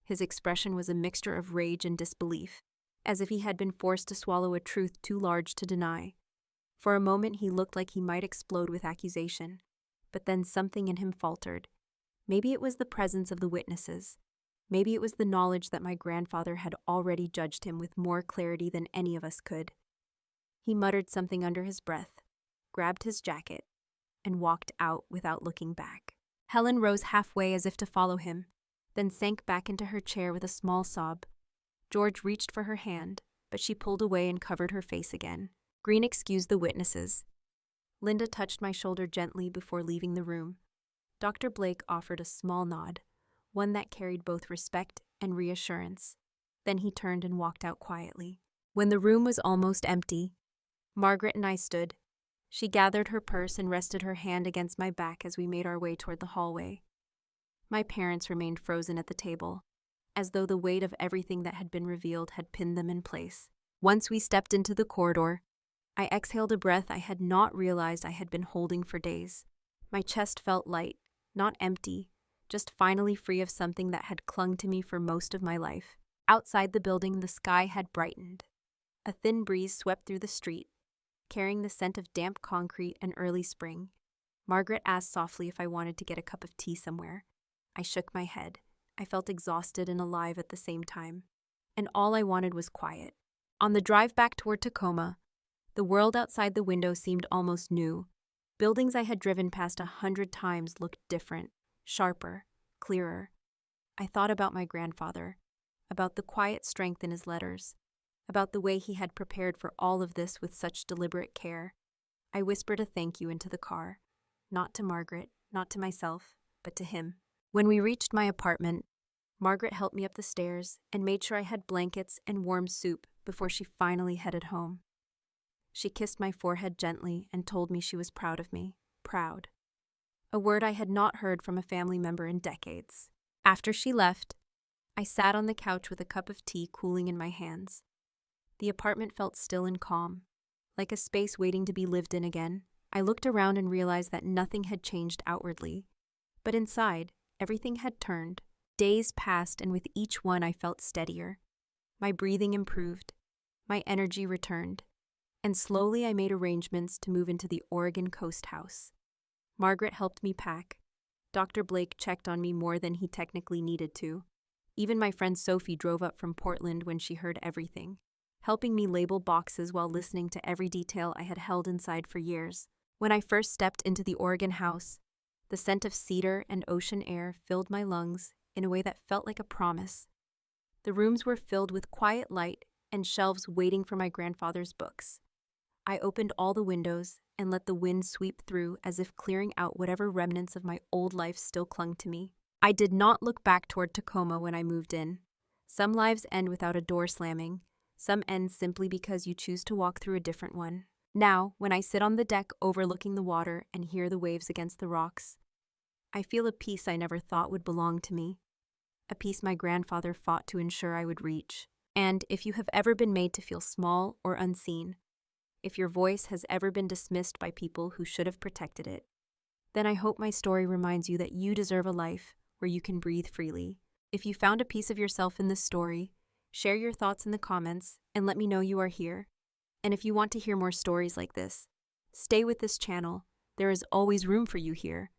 His expression was a mixture of rage and disbelief, as if he had been forced to swallow a truth too large to deny. For a moment he looked like he might explode with accusation, but then something in him faltered. Maybe it was the presence of the witnesses. Maybe it was the knowledge that my grandfather had already judged him with more clarity than any of us could. He muttered something under his breath, grabbed his jacket, and walked out without looking back. Helen rose halfway as if to follow him, then sank back into her chair with a small sob. George reached for her hand, but she pulled away and covered her face again. Green excused the witnesses. Linda touched my shoulder gently before leaving the room. Dr. Blake offered a small nod, one that carried both respect and reassurance. Then he turned and walked out quietly. When the room was almost empty, Margaret and I stood. She gathered her purse and rested her hand against my back as we made our way toward the hallway. My parents remained frozen at the table, as though the weight of everything that had been revealed had pinned them in place. Once we stepped into the corridor, I exhaled a breath I had not realized I had been holding for days. My chest felt light, not empty, just finally free of something that had clung to me for most of my life. Outside the building, the sky had brightened. A thin breeze swept through the street, carrying the scent of damp concrete and early spring. Margaret asked softly if I wanted to get a cup of tea somewhere. I shook my head. I felt exhausted and alive at the same time, and all I wanted was quiet. On the drive back toward Tacoma, the world outside the window seemed almost new. Buildings I had driven past 100 times looked different, sharper, clearer. I thought about my grandfather, about the quiet strength in his letters, about the way he had prepared for all of this with such deliberate care. I whispered a thank you into the car, not to Margaret, not to myself, but to him. When we reached my apartment, Margaret helped me up the stairs and made sure I had blankets and warm soup before she finally headed home. She kissed my forehead gently and told me she was proud of me. Proud. A word I had not heard from a family member in decades. After she left, I sat on the couch with a cup of tea cooling in my hands. The apartment felt still and calm, like a space waiting to be lived in again. I looked around and realized that nothing had changed outwardly, but inside, everything had turned. Days passed, and with each one I felt steadier. My breathing improved, my energy returned, and slowly I made arrangements to move into the Oregon Coast house. Margaret helped me pack. Dr. Blake checked on me more than he technically needed to. Even my friend Sophie drove up from Portland when she heard everything, helping me label boxes while listening to every detail I had held inside for years. When I first stepped into the Oregon house, the scent of cedar and ocean air filled my lungs in a way that felt like a promise. The rooms were filled with quiet light and shelves waiting for my grandfather's books. I opened all the windows and let the wind sweep through as if clearing out whatever remnants of my old life still clung to me. I did not look back toward Tacoma when I moved in. Some lives end without a door slamming. Some end simply because you choose to walk through a different one. Now, when I sit on the deck overlooking the water and hear the waves against the rocks, I feel a peace I never thought would belong to me, a peace my grandfather fought to ensure I would reach. And if you have ever been made to feel small or unseen, if your voice has ever been dismissed by people who should have protected it, then I hope my story reminds you that you deserve a life where you can breathe freely. If you found a piece of yourself in this story, share your thoughts in the comments and let me know you are here. And if you want to hear more stories like this, stay with this channel. There is always room for you here.